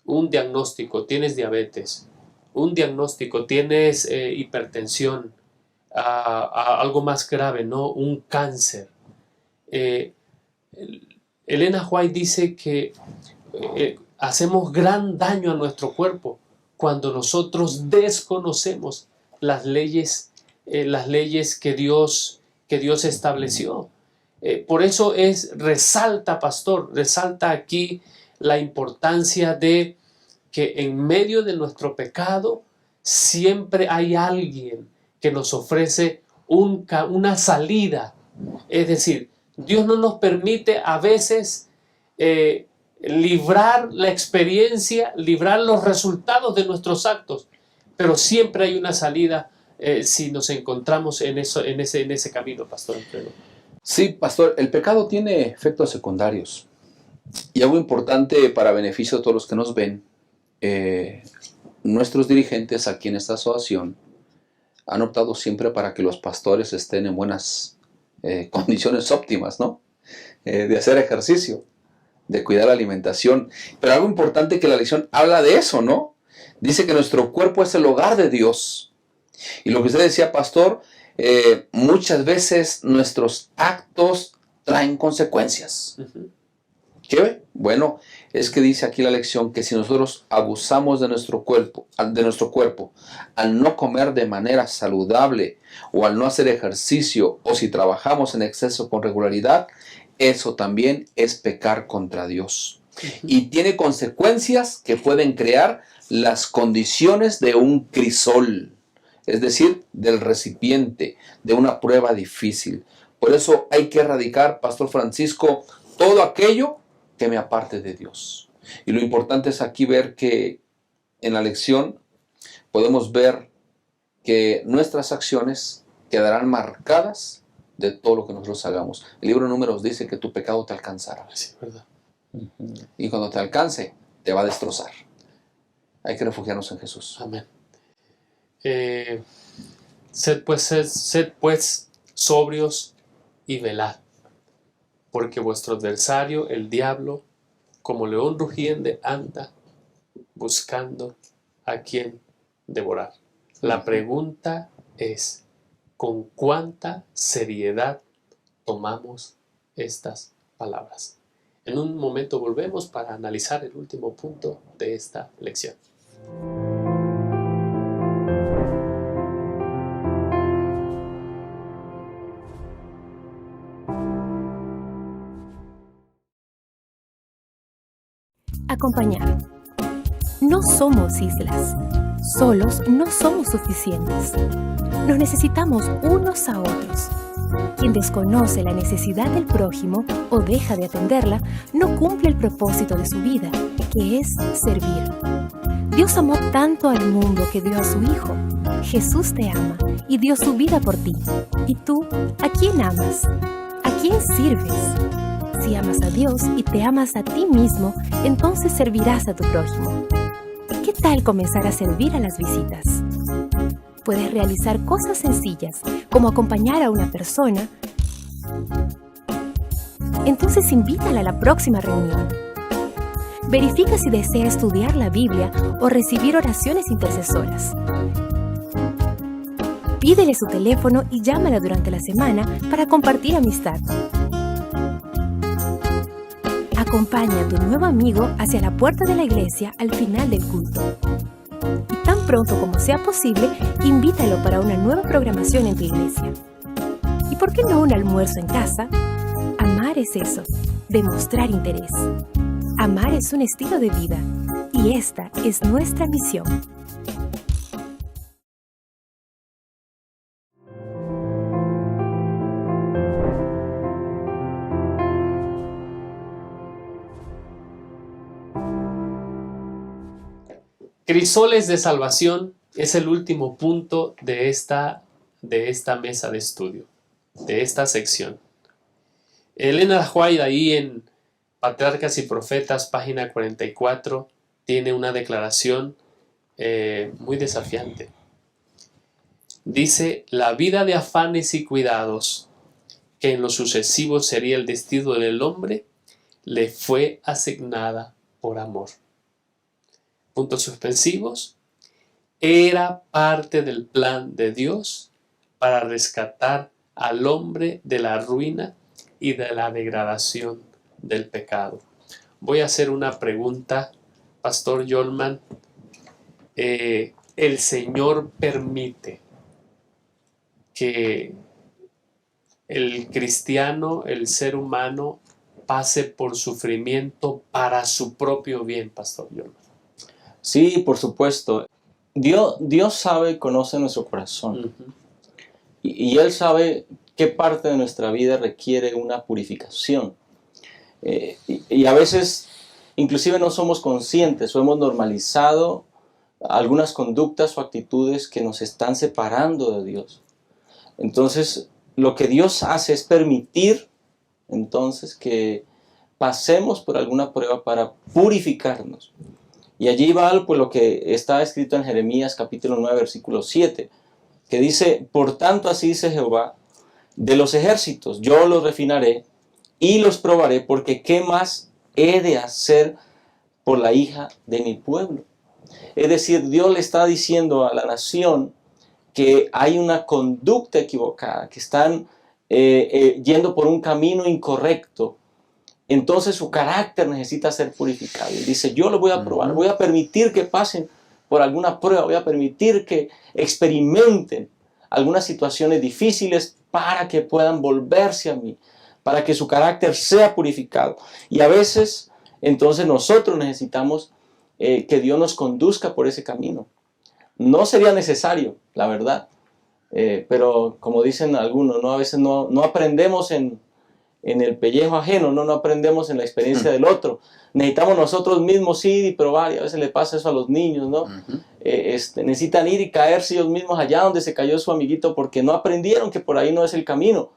un diagnóstico, tienes diabetes, un diagnóstico, tienes hipertensión, algo más grave, ¿no? Un cáncer. Elena White dice que hacemos gran daño a nuestro cuerpo cuando nosotros desconocemos las leyes que Dios estableció. Por eso resalta aquí la importancia de que en medio de nuestro pecado siempre hay alguien que nos ofrece una salida. Es decir, Dios no nos permite a veces librar la experiencia, librar los resultados de nuestros actos, pero siempre hay una salida si nos encontramos en ese camino, Pastor Alfredo. Sí, pastor, el pecado tiene efectos secundarios. Y algo importante para beneficio de todos los que nos ven, nuestros dirigentes aquí en esta asociación han optado siempre para que los pastores estén en buenas condiciones óptimas, ¿no? De hacer ejercicio, de cuidar la alimentación. Pero algo importante que la lección habla de eso, ¿no? Dice que nuestro cuerpo es el hogar de Dios. Y lo que usted decía, pastor, muchas veces nuestros actos traen consecuencias. ¿Qué ve? Bueno, es que dice aquí la lección que si nosotros abusamos de nuestro cuerpo, al no comer de manera saludable o al no hacer ejercicio o si trabajamos en exceso con regularidad, eso también es pecar contra Dios. Y tiene consecuencias que pueden crear las condiciones de un crisol, es decir, del recipiente, de una prueba difícil. Por eso hay que erradicar, Pastor Francisco, todo aquello que me aparte de Dios. Y lo importante es aquí ver que en la lección podemos ver que nuestras acciones quedarán marcadas de todo lo que nosotros hagamos. El libro de Números dice que tu pecado te alcanzará. Sí, ¿verdad? Y cuando te alcance, te va a destrozar. Hay que refugiarnos en Jesús. Amén. Sed pues sobrios y velad, porque vuestro adversario, el diablo, como león rugiente, anda buscando a quien devorar. La pregunta es, ¿con cuánta seriedad tomamos estas palabras? En un momento volvemos para analizar el último punto de esta lección. Acompañar. No somos islas. Solos no somos suficientes. Nos necesitamos unos a otros. Quien desconoce la necesidad del prójimo o deja de atenderla, no cumple el propósito de su vida, que es servir. Dios amó tanto al mundo que dio a su Hijo. Jesús te ama y dio su vida por ti. ¿Y tú, a quién amas? ¿A quién sirves? Si amas a Dios y te amas a ti mismo, entonces servirás a tu prójimo. ¿Qué tal comenzar a servir a las visitas? Puedes realizar cosas sencillas, como acompañar a una persona. Entonces invítala a la próxima reunión. Verifica si desea estudiar la Biblia o recibir oraciones intercesoras. Pídele su teléfono y llámala durante la semana para compartir amistad. Acompaña a tu nuevo amigo hacia la puerta de la iglesia al final del culto. Y tan pronto como sea posible, invítalo para una nueva programación en tu iglesia. ¿Y por qué no un almuerzo en casa? Amar es eso, demostrar interés. Amar es un estilo de vida, y esta es nuestra misión. Crisoles de salvación es el último punto de esta mesa de estudio, de esta sección. Elena White, ahí en Patriarcas y Profetas, página 44, tiene una declaración muy desafiante. Dice, la vida de afanes y cuidados, que en lo sucesivo sería el destino del hombre, le fue asignada por amor. Puntos suspensivos, era parte del plan de Dios para rescatar al hombre de la ruina y de la degradación del pecado. Voy a hacer una pregunta, Pastor Yolman. ¿El Señor permite que el cristiano, el ser humano, pase por sufrimiento para su propio bien, Pastor Yolman? Sí, por supuesto. Dios sabe, conoce nuestro corazón. Y Él sabe qué parte de nuestra vida requiere una purificación. Y a veces, inclusive no somos conscientes o hemos normalizado algunas conductas o actitudes que nos están separando de Dios. Entonces, lo que Dios hace es permitir entonces que pasemos por alguna prueba para purificarnos. Y allí va pues lo que está escrito en Jeremías capítulo 9, versículo 7, que dice: por tanto así dice Jehová de los ejércitos, yo los refinaré y los probaré, porque ¿qué más he de hacer por la hija de mi pueblo? Es decir, Dios le está diciendo a la nación que hay una conducta equivocada, que están yendo por un camino incorrecto. Entonces su carácter necesita ser purificado. Y dice: yo lo voy a probar, voy a permitir que pasen por alguna prueba, voy a permitir que experimenten algunas situaciones difíciles para que puedan volverse a mí, para que su carácter sea purificado. Y a veces, entonces nosotros necesitamos que Dios nos conduzca por ese camino. No sería necesario, la verdad, pero como dicen algunos, ¿no? A veces no aprendemos en el pellejo ajeno, no aprendemos en la experiencia del otro. Necesitamos nosotros mismos ir y probar, y a veces le pasa eso a los niños, ¿no? Necesitan ir y caerse ellos mismos allá donde se cayó su amiguito, porque no aprendieron que por ahí no es el camino.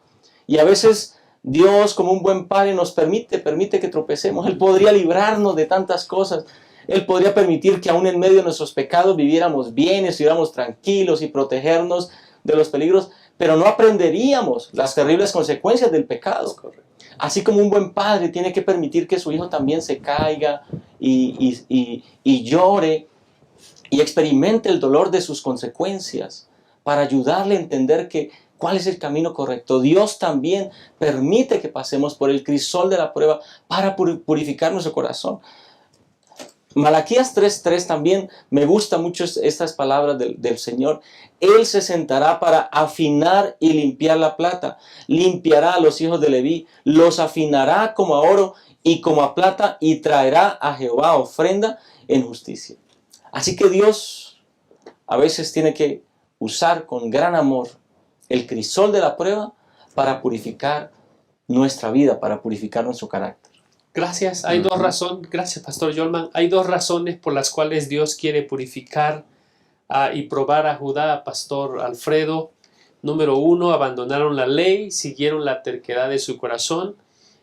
Y a veces Dios, como un buen padre, nos permite que tropecemos. Él podría librarnos de tantas cosas. Él podría permitir que aún en medio de nuestros pecados viviéramos bien, estuviéramos tranquilos y protegernos de los peligros, pero no aprenderíamos las terribles consecuencias del pecado. Así como un buen padre tiene que permitir que su hijo también se caiga y llore y experimente el dolor de sus consecuencias para ayudarle a entender cuál es el camino correcto. Dios también permite que pasemos por el crisol de la prueba para purificar nuestro corazón. Malaquías 3:3 también me gusta mucho estas palabras del Señor. Él se sentará para afinar y limpiar la plata. Limpiará a los hijos de Leví, los afinará como a oro y como a plata, y traerá a Jehová ofrenda en justicia. Así que Dios a veces tiene que usar con gran amor el crisol de la prueba para purificar nuestra vida, para purificar nuestro carácter. Gracias. Hay dos razones. Gracias, Pastor Yolman. Hay dos razones por las cuales Dios quiere purificar y probar a Judá, Pastor Alfredo. Número 1, abandonaron la ley, siguieron la terquedad de su corazón,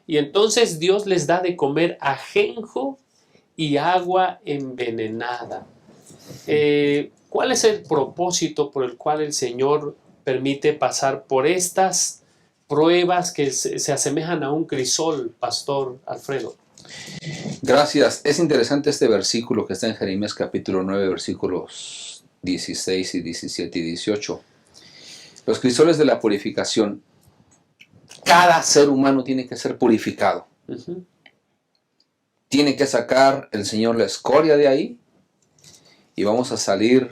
y entonces Dios les da de comer ajenjo y agua envenenada. ¿Cuál es el propósito por el cual el Señor permite pasar por estas pruebas que se asemejan a un crisol, Pastor Alfredo? Gracias. Es interesante este versículo que está en Jeremías capítulo 9, versículos 16 y 17 y 18. Los crisoles de la purificación. Cada ser humano tiene que ser purificado. Tiene que sacar el Señor la escoria de ahí y vamos a salir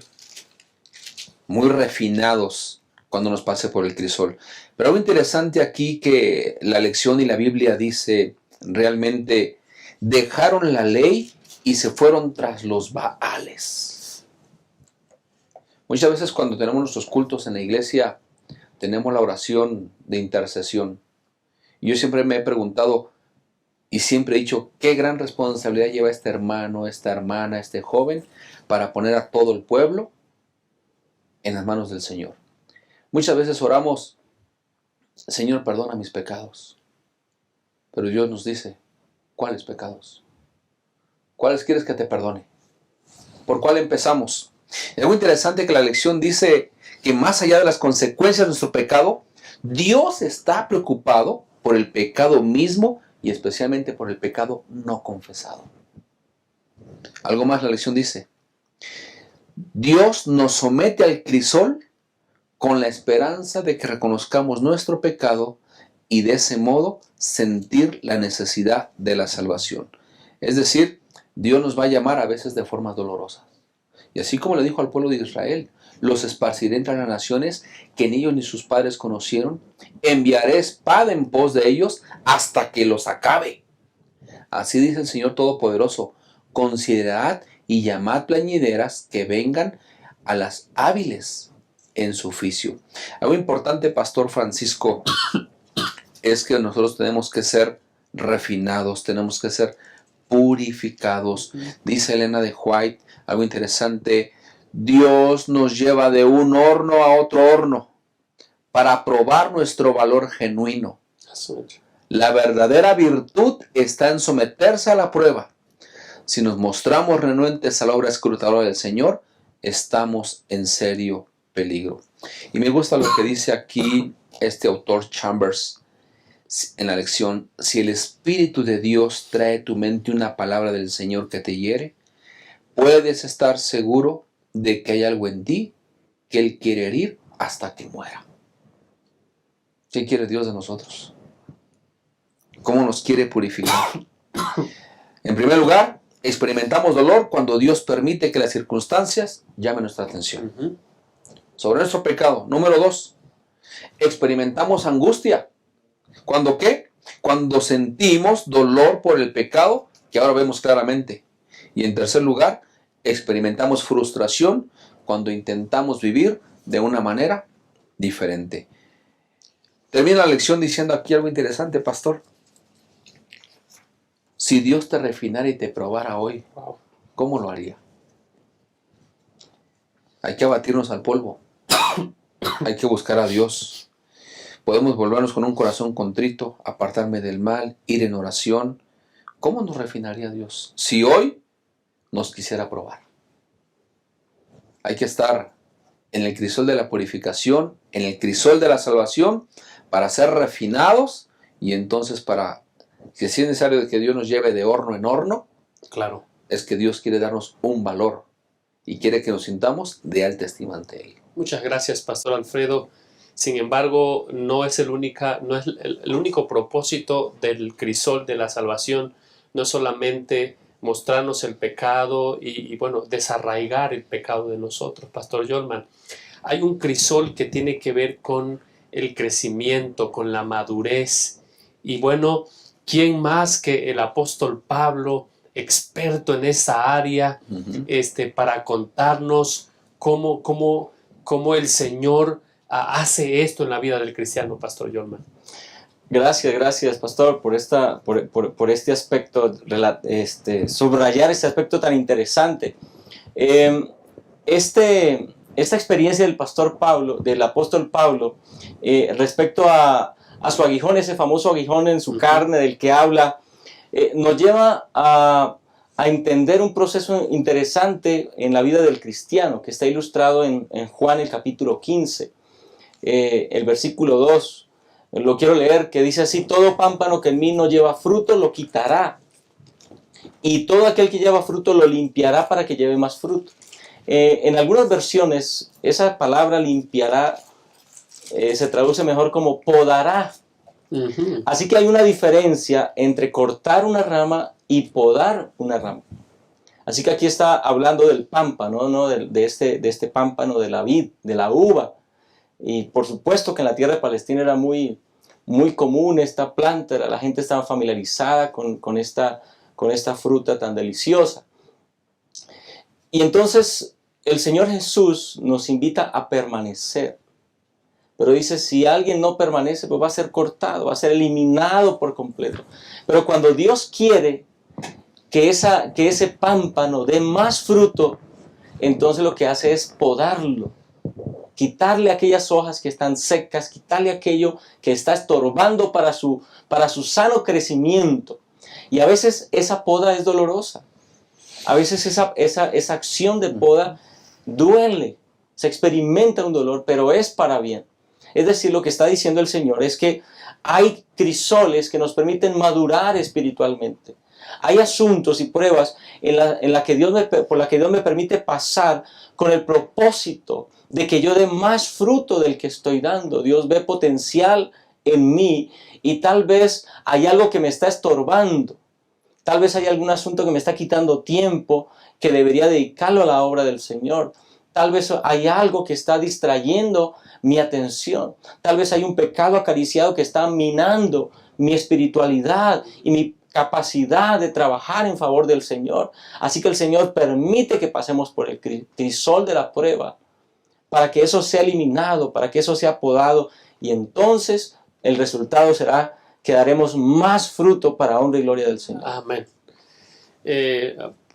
muy refinados cuando nos pase por el crisol. Pero algo interesante aquí que la lección y la Biblia dice, realmente dejaron la ley y se fueron tras los Baales. Muchas veces cuando tenemos nuestros cultos en la iglesia, tenemos la oración de intercesión. Y yo siempre me he preguntado y siempre he dicho, qué gran responsabilidad lleva este hermano, esta hermana, este joven, para poner a todo el pueblo en las manos del Señor. Muchas veces oramos, Señor, perdona mis pecados. Pero Dios nos dice, ¿cuáles pecados? ¿Cuáles quieres que te perdone? ¿Por cuál empezamos? Es muy interesante que la lección dice que más allá de las consecuencias de nuestro pecado, Dios está preocupado por el pecado mismo y especialmente por el pecado no confesado. Algo más la lección dice, Dios nos somete al crisol con la esperanza de que reconozcamos nuestro pecado y de ese modo sentir la necesidad de la salvación. Es decir, Dios nos va a llamar a veces de formas dolorosas. Y así como le dijo al pueblo de Israel, los esparciré entre las naciones que ni ellos ni sus padres conocieron, enviaré espada en pos de ellos hasta que los acabe. Así dice el Señor Todopoderoso, considerad y llamad plañideras que vengan a las hábiles en su oficio. Algo importante, Pastor Francisco, es que nosotros tenemos que ser refinados, tenemos que ser purificados. Dice Elena de White, algo interesante, Dios nos lleva de un horno a otro horno para probar nuestro valor genuino. La verdadera virtud está en someterse a la prueba. Si nos mostramos renuentes a la obra escrutadora del Señor, estamos en serio peligro. Y me gusta lo que dice aquí este autor Chambers en la lección: si el Espíritu de Dios trae a tu mente una palabra del Señor que te hiere, puedes estar seguro de que hay algo en ti que Él quiere herir hasta que muera. ¿Qué quiere Dios de nosotros? ¿Cómo nos quiere purificar? En primer lugar, experimentamos dolor cuando Dios permite que las circunstancias llamen nuestra atención sobre nuestro pecado. Número 2, experimentamos angustia. ¿Cuándo qué? Cuando sentimos dolor por el pecado que ahora vemos claramente. Y en tercer lugar, experimentamos frustración cuando intentamos vivir de una manera diferente. Termino la lección diciendo aquí algo interesante, pastor. Si Dios te refinara y te probara hoy, ¿cómo lo haría? Hay que abatirnos al polvo. Hay que buscar a Dios. Podemos volvernos con un corazón contrito, apartarme del mal, ir en oración. ¿Cómo nos refinaría Dios si hoy nos quisiera probar? Hay que estar en el crisol de la purificación, en el crisol de la salvación, para ser refinados y entonces para, si es necesario que Dios nos lleve de horno en horno, Claro. es que Dios quiere darnos un valor y quiere que nos sintamos de alta estima ante Él. Muchas gracias, Pastor Alfredo. Sin embargo, no es el único propósito del crisol de la salvación. No es solamente mostrarnos el pecado y bueno, desarraigar el pecado de nosotros, Pastor Yolman. Hay un crisol que tiene que ver con el crecimiento, con la madurez. Y bueno, ¿quién más que el apóstol Pablo, experto en esa área, para contarnos cómo el Señor hace esto en la vida del cristiano, Pastor Yolman? Gracias, pastor, por este aspecto, subrayar este aspecto tan interesante. Esta experiencia del pastor Pablo, del apóstol Pablo, respecto a su aguijón, ese famoso aguijón en su carne del que habla, nos lleva a entender un proceso interesante en la vida del cristiano, que está ilustrado en Juan el capítulo 15, el versículo 2. Lo quiero leer, que dice así: todo pámpano que en mí no lleva fruto lo quitará, y todo aquel que lleva fruto lo limpiará para que lleve más fruto. En algunas versiones, esa palabra limpiará se traduce mejor como podará. Así que hay una diferencia entre cortar una rama y podar una rama. Así que aquí está hablando del pámpano, ¿no? de este pámpano de la vid, de la uva. Y por supuesto que en la tierra de Palestina era muy común esta planta, la gente estaba familiarizada con esta fruta tan deliciosa. Y entonces el Señor Jesús nos invita a permanecer. Pero dice, si alguien no permanece, pues va a ser cortado, va a ser eliminado por completo. Pero cuando Dios quiere que ese pámpano dé más fruto, entonces lo que hace es podarlo. Quitarle aquellas hojas que están secas, quitarle aquello que está estorbando para su sano crecimiento. Y a veces esa poda es dolorosa. A veces esa acción de poda duele. Se experimenta un dolor, pero es para bien. Es decir, lo que está diciendo el Señor es que hay crisoles que nos permiten madurar espiritualmente. Hay asuntos y pruebas por la que Dios me permite pasar con el propósito de que yo dé más fruto del que estoy dando. Dios ve potencial en mí y tal vez hay algo que me está estorbando. Tal vez hay algún asunto que me está quitando tiempo que debería dedicarlo a la obra del Señor. Tal vez hay algo que está distrayendo mi atención. Tal vez hay un pecado acariciado que está minando mi espiritualidad y mi capacidad de trabajar en favor del Señor. Así que el Señor permite que pasemos por el crisol de la prueba para que eso sea eliminado, para que eso sea podado, y entonces el resultado será que daremos más fruto para honra y gloria del Señor. Amén.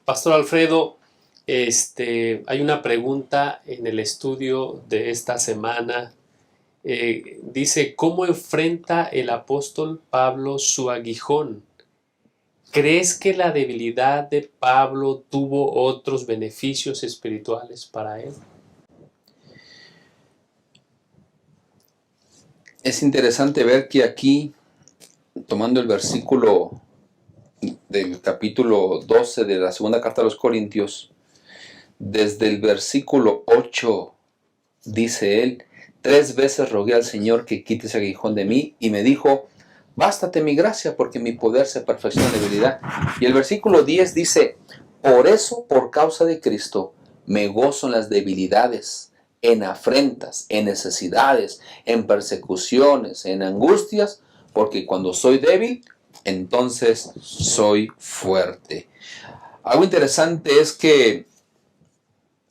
Pastor Alfredo, hay una pregunta en el estudio de esta semana dice, ¿cómo enfrenta el apóstol Pablo su aguijón? ¿Crees que la debilidad de Pablo tuvo otros beneficios espirituales para él? Es interesante ver que aquí, tomando el versículo del capítulo 12 de la segunda carta a los Corintios, desde el versículo 8 dice él, 3 veces rogué al Señor que quite ese aguijón de mí, y me dijo, bástate mi gracia, porque mi poder se perfecciona en debilidad. Y el versículo 10 dice, por eso, por causa de Cristo, me gozo en las debilidades, en afrentas, en necesidades, en persecuciones, en angustias, porque cuando soy débil, entonces soy fuerte. Algo interesante es que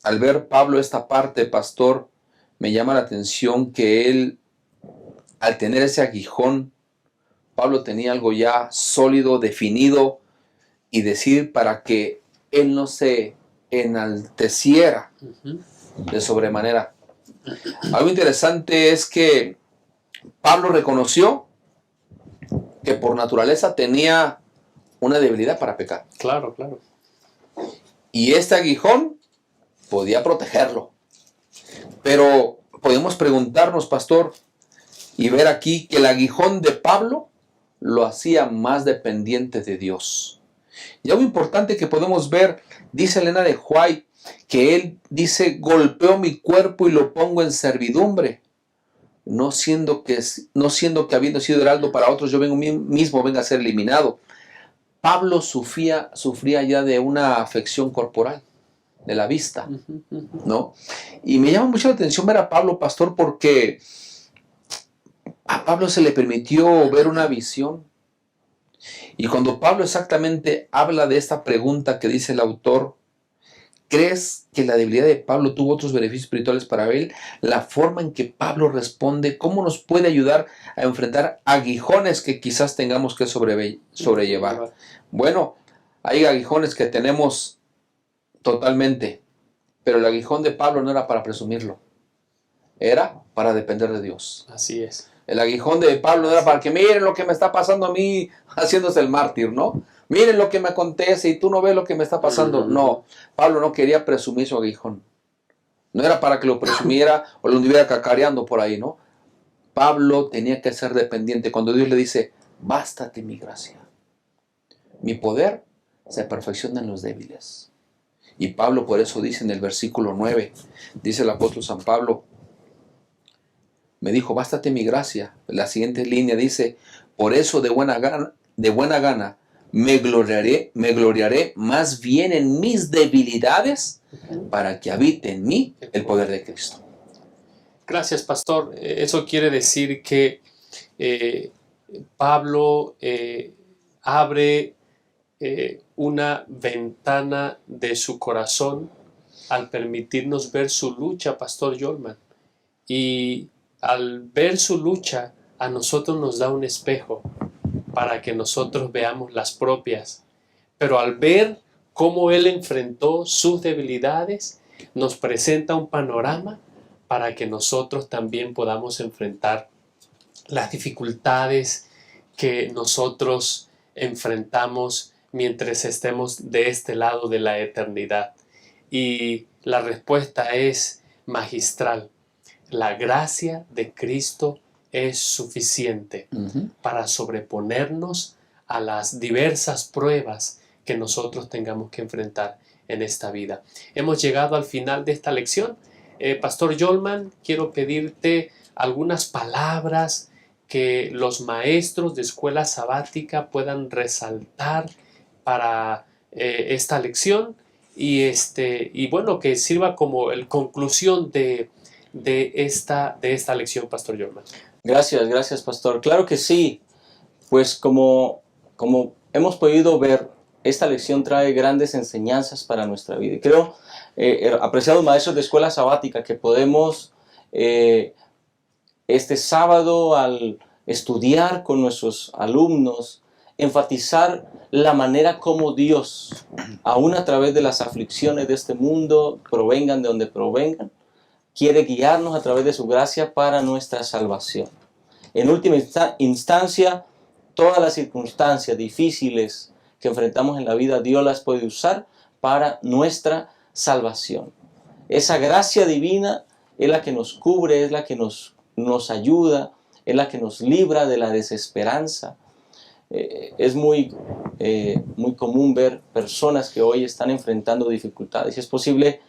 al ver Pablo esta parte, pastor, me llama la atención que él, al tener ese aguijón, Pablo tenía algo ya sólido, definido, y decir para que él no se enalteciera de sobremanera. Algo interesante es que Pablo reconoció que por naturaleza tenía una debilidad para pecar. Claro, claro. Y este aguijón podía protegerlo. Pero podemos preguntarnos, pastor, y ver aquí que el aguijón de Pablo lo hacía más dependiente de Dios. Y algo importante que podemos ver, dice Elena de White, que él dice, golpeo mi cuerpo y lo pongo en servidumbre, no siendo que habiendo sido heraldo para otros, yo mismo venga a ser eliminado. Pablo sufría ya de una afección corporal, de la vista, ¿no? Y me llama mucho la atención ver a Pablo, pastor, porque a Pablo se le permitió ver una visión. Y cuando Pablo exactamente habla de esta pregunta que dice el autor, ¿crees que la debilidad de Pablo tuvo otros beneficios espirituales para él? La forma en que Pablo responde, ¿cómo nos puede ayudar a enfrentar aguijones que quizás tengamos que sobrellevar? Bueno, hay aguijones que tenemos totalmente, pero el aguijón de Pablo no era para presumirlo, era para depender de Dios. Así es. El aguijón de Pablo no era para que miren lo que me está pasando a mí, haciéndose el mártir, ¿no? Miren lo que me acontece y tú no ves lo que me está pasando. No, Pablo no quería presumir su aguijón. No era para que lo presumiera o lo anduviera cacareando por ahí, ¿no? Pablo tenía que ser dependiente. Cuando Dios le dice, bástate mi gracia. Mi poder se perfecciona en los débiles. Y Pablo por eso dice en el versículo 9, dice el apóstol San Pablo, me dijo, bástate mi gracia. La siguiente línea dice, por eso de buena gana me gloriaré más bien en mis debilidades para que habite en mí el poder de Cristo. Gracias, pastor. Eso quiere decir que Pablo abre una ventana de su corazón al permitirnos ver su lucha, pastor Yolman. Y al ver su lucha, a nosotros nos da un espejo para que nosotros veamos las propias. Pero al ver cómo él enfrentó sus debilidades, nos presenta un panorama para que nosotros también podamos enfrentar las dificultades que nosotros enfrentamos mientras estemos de este lado de la eternidad. Y la respuesta es magistral. La gracia de Cristo es suficiente para sobreponernos a las diversas pruebas que nosotros tengamos que enfrentar en esta vida. Hemos llegado al final de esta lección. Pastor Yolman, quiero pedirte algunas palabras que los maestros de escuela sabática puedan resaltar para esta lección y bueno, que sirva como el conclusión de esta lección, Pastor Yolman. Gracias, pastor. Claro que sí. Pues como hemos podido ver, esta lección trae grandes enseñanzas para nuestra vida. Y creo, apreciados maestros de escuela sabática, que podemos este sábado, al estudiar con nuestros alumnos, enfatizar la manera como Dios, aún a través de las aflicciones de este mundo, provengan de donde provengan, quiere guiarnos a través de su gracia para nuestra salvación. En última instancia, todas las circunstancias difíciles que enfrentamos en la vida, Dios las puede usar para nuestra salvación. Esa gracia divina es la que nos cubre, es la que nos ayuda, es la que nos libra de la desesperanza. Es muy común ver personas que hoy están enfrentando dificultades. Y es posible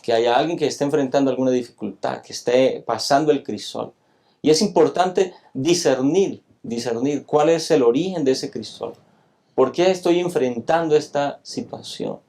que haya alguien que esté enfrentando alguna dificultad, que esté pasando el crisol. Y es importante discernir cuál es el origen de ese crisol. ¿Por qué estoy enfrentando esta situación?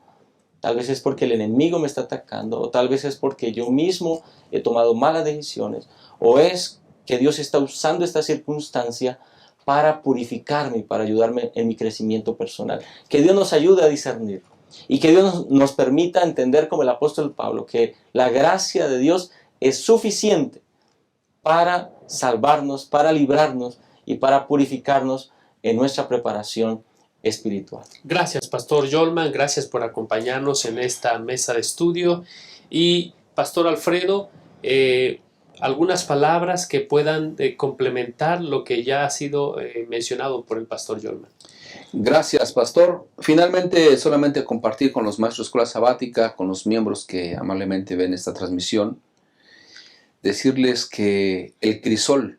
Tal vez es porque el enemigo me está atacando, o tal vez es porque yo mismo he tomado malas decisiones, o es que Dios está usando esta circunstancia para purificarme y para ayudarme en mi crecimiento personal. Que Dios nos ayude a discernir y que Dios nos permita entender, como el apóstol Pablo, que la gracia de Dios es suficiente para salvarnos, para librarnos y para purificarnos en nuestra preparación espiritual. Gracias, Pastor Jolman, gracias por acompañarnos en esta mesa de estudio. Y Pastor Alfredo, algunas palabras que puedan complementar lo que ya ha sido mencionado por el Pastor Jolman. Gracias, Pastor. Finalmente, solamente compartir con los maestros de Escuela Sabática, con los miembros que amablemente ven esta transmisión, decirles que el crisol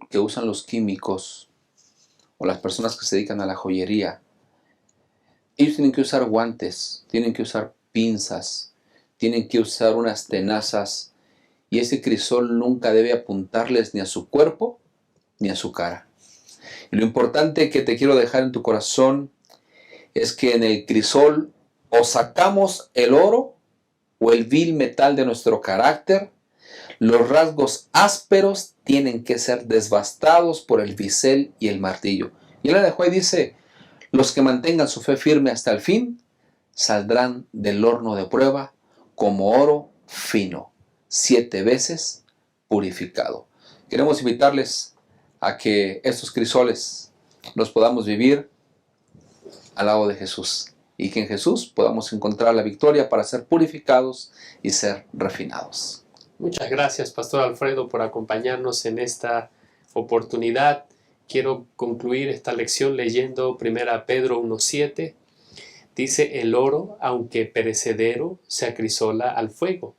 que usan los químicos o las personas que se dedican a la joyería, ellos tienen que usar guantes, tienen que usar pinzas, tienen que usar unas tenazas, y ese crisol nunca debe apuntarles ni a su cuerpo ni a su cara. Y lo importante que te quiero dejar en tu corazón es que en el crisol o sacamos el oro o el vil metal de nuestro carácter. Los rasgos ásperos tienen que ser desbastados por el bisel y el martillo. Y él la dejó y dice: los que mantengan su fe firme hasta el fin saldrán del horno de prueba como oro fino, 7 veces purificado. Queremos invitarles a que estos crisoles los podamos vivir al lado de Jesús, y que en Jesús podamos encontrar la victoria para ser purificados y ser refinados. Muchas gracias, Pastor Alfredo, por acompañarnos en esta oportunidad. Quiero concluir esta lección leyendo 1 Pedro 1:7. Dice: el oro, aunque perecedero, se acrisola al fuego.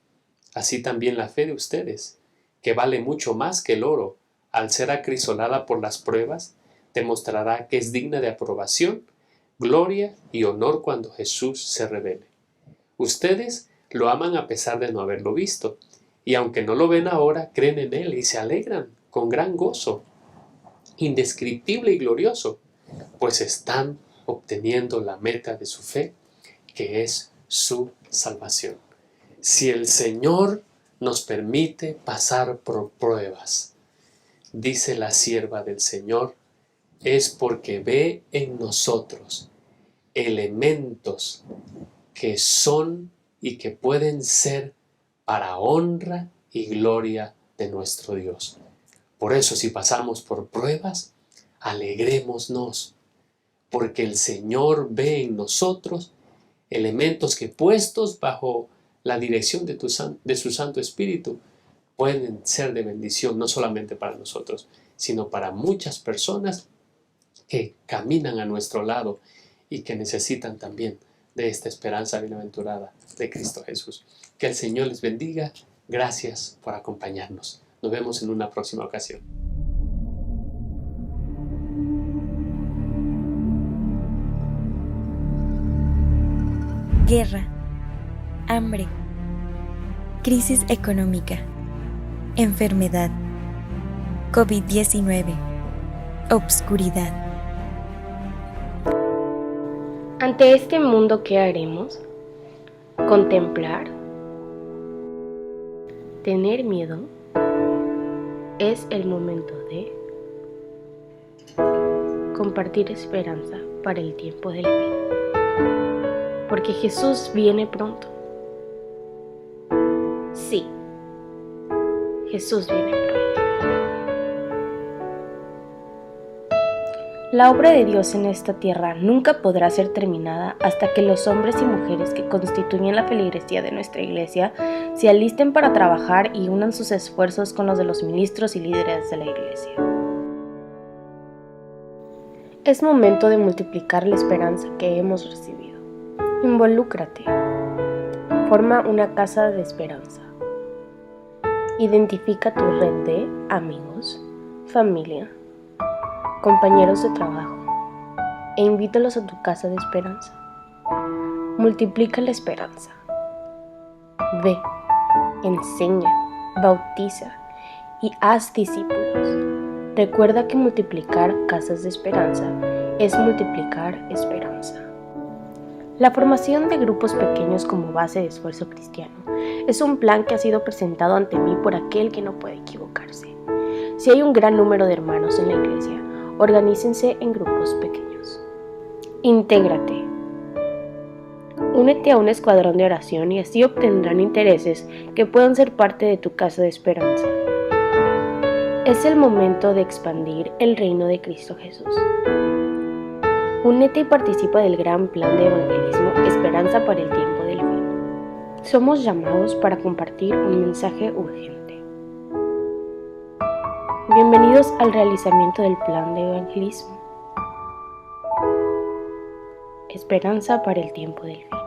Así también la fe de ustedes, que vale mucho más que el oro, al ser acrisolada por las pruebas, demostrará que es digna de aprobación, gloria y honor cuando Jesús se revele. Ustedes lo aman a pesar de no haberlo visto, y aunque no lo ven ahora, creen en Él y se alegran con gran gozo, indescriptible y glorioso, pues están obteniendo la meta de su fe, que es su salvación. Si el Señor nos permite pasar por pruebas, dice la sierva del Señor, es porque ve en nosotros elementos que son y que pueden ser para honra y gloria de nuestro Dios. Por eso, si pasamos por pruebas, alegrémonos, porque el Señor ve en nosotros elementos que, puestos bajo la dirección de su Santo Espíritu, pueden ser de bendición no solamente para nosotros, sino para muchas personas que caminan a nuestro lado y que necesitan también de esta esperanza bienaventurada de Cristo Jesús. Que el Señor les bendiga. Gracias por acompañarnos. Nos vemos en una próxima ocasión. Guerra, hambre, crisis económica, enfermedad, COVID-19, obscuridad. Ante este mundo, ¿qué haremos? ¿Contemplar? ¿Tener miedo? Es el momento de compartir esperanza para el tiempo del fin. Porque Jesús viene pronto. Sí, Jesús viene pronto. La obra de Dios en esta tierra nunca podrá ser terminada hasta que los hombres y mujeres que constituyen la feligresía de nuestra iglesia se alisten para trabajar y unan sus esfuerzos con los de los ministros y líderes de la iglesia. Es momento de multiplicar la esperanza que hemos recibido. Involúcrate. Forma una casa de esperanza. Identifica tu red de amigos, familia, compañeros de trabajo e invítalos a tu casa de esperanza. Multiplica la esperanza. Ve, enseña, bautiza y haz discípulos. Recuerda que multiplicar casas de esperanza es multiplicar esperanza. La formación de grupos pequeños como base de esfuerzo cristiano es un plan que ha sido presentado ante mí por aquel que no puede equivocarse. Si hay un gran número de hermanos en la iglesia, organícense en grupos pequeños. Intégrate. Únete a un escuadrón de oración y así obtendrán intereses que puedan ser parte de tu casa de esperanza. Es el momento de expandir el reino de Cristo Jesús. Únete y participa del gran plan de evangelismo Esperanza para el tiempo del fin. Somos llamados para compartir un mensaje urgente. Bienvenidos al realizamiento del plan de evangelismo. Esperanza para el tiempo del fin.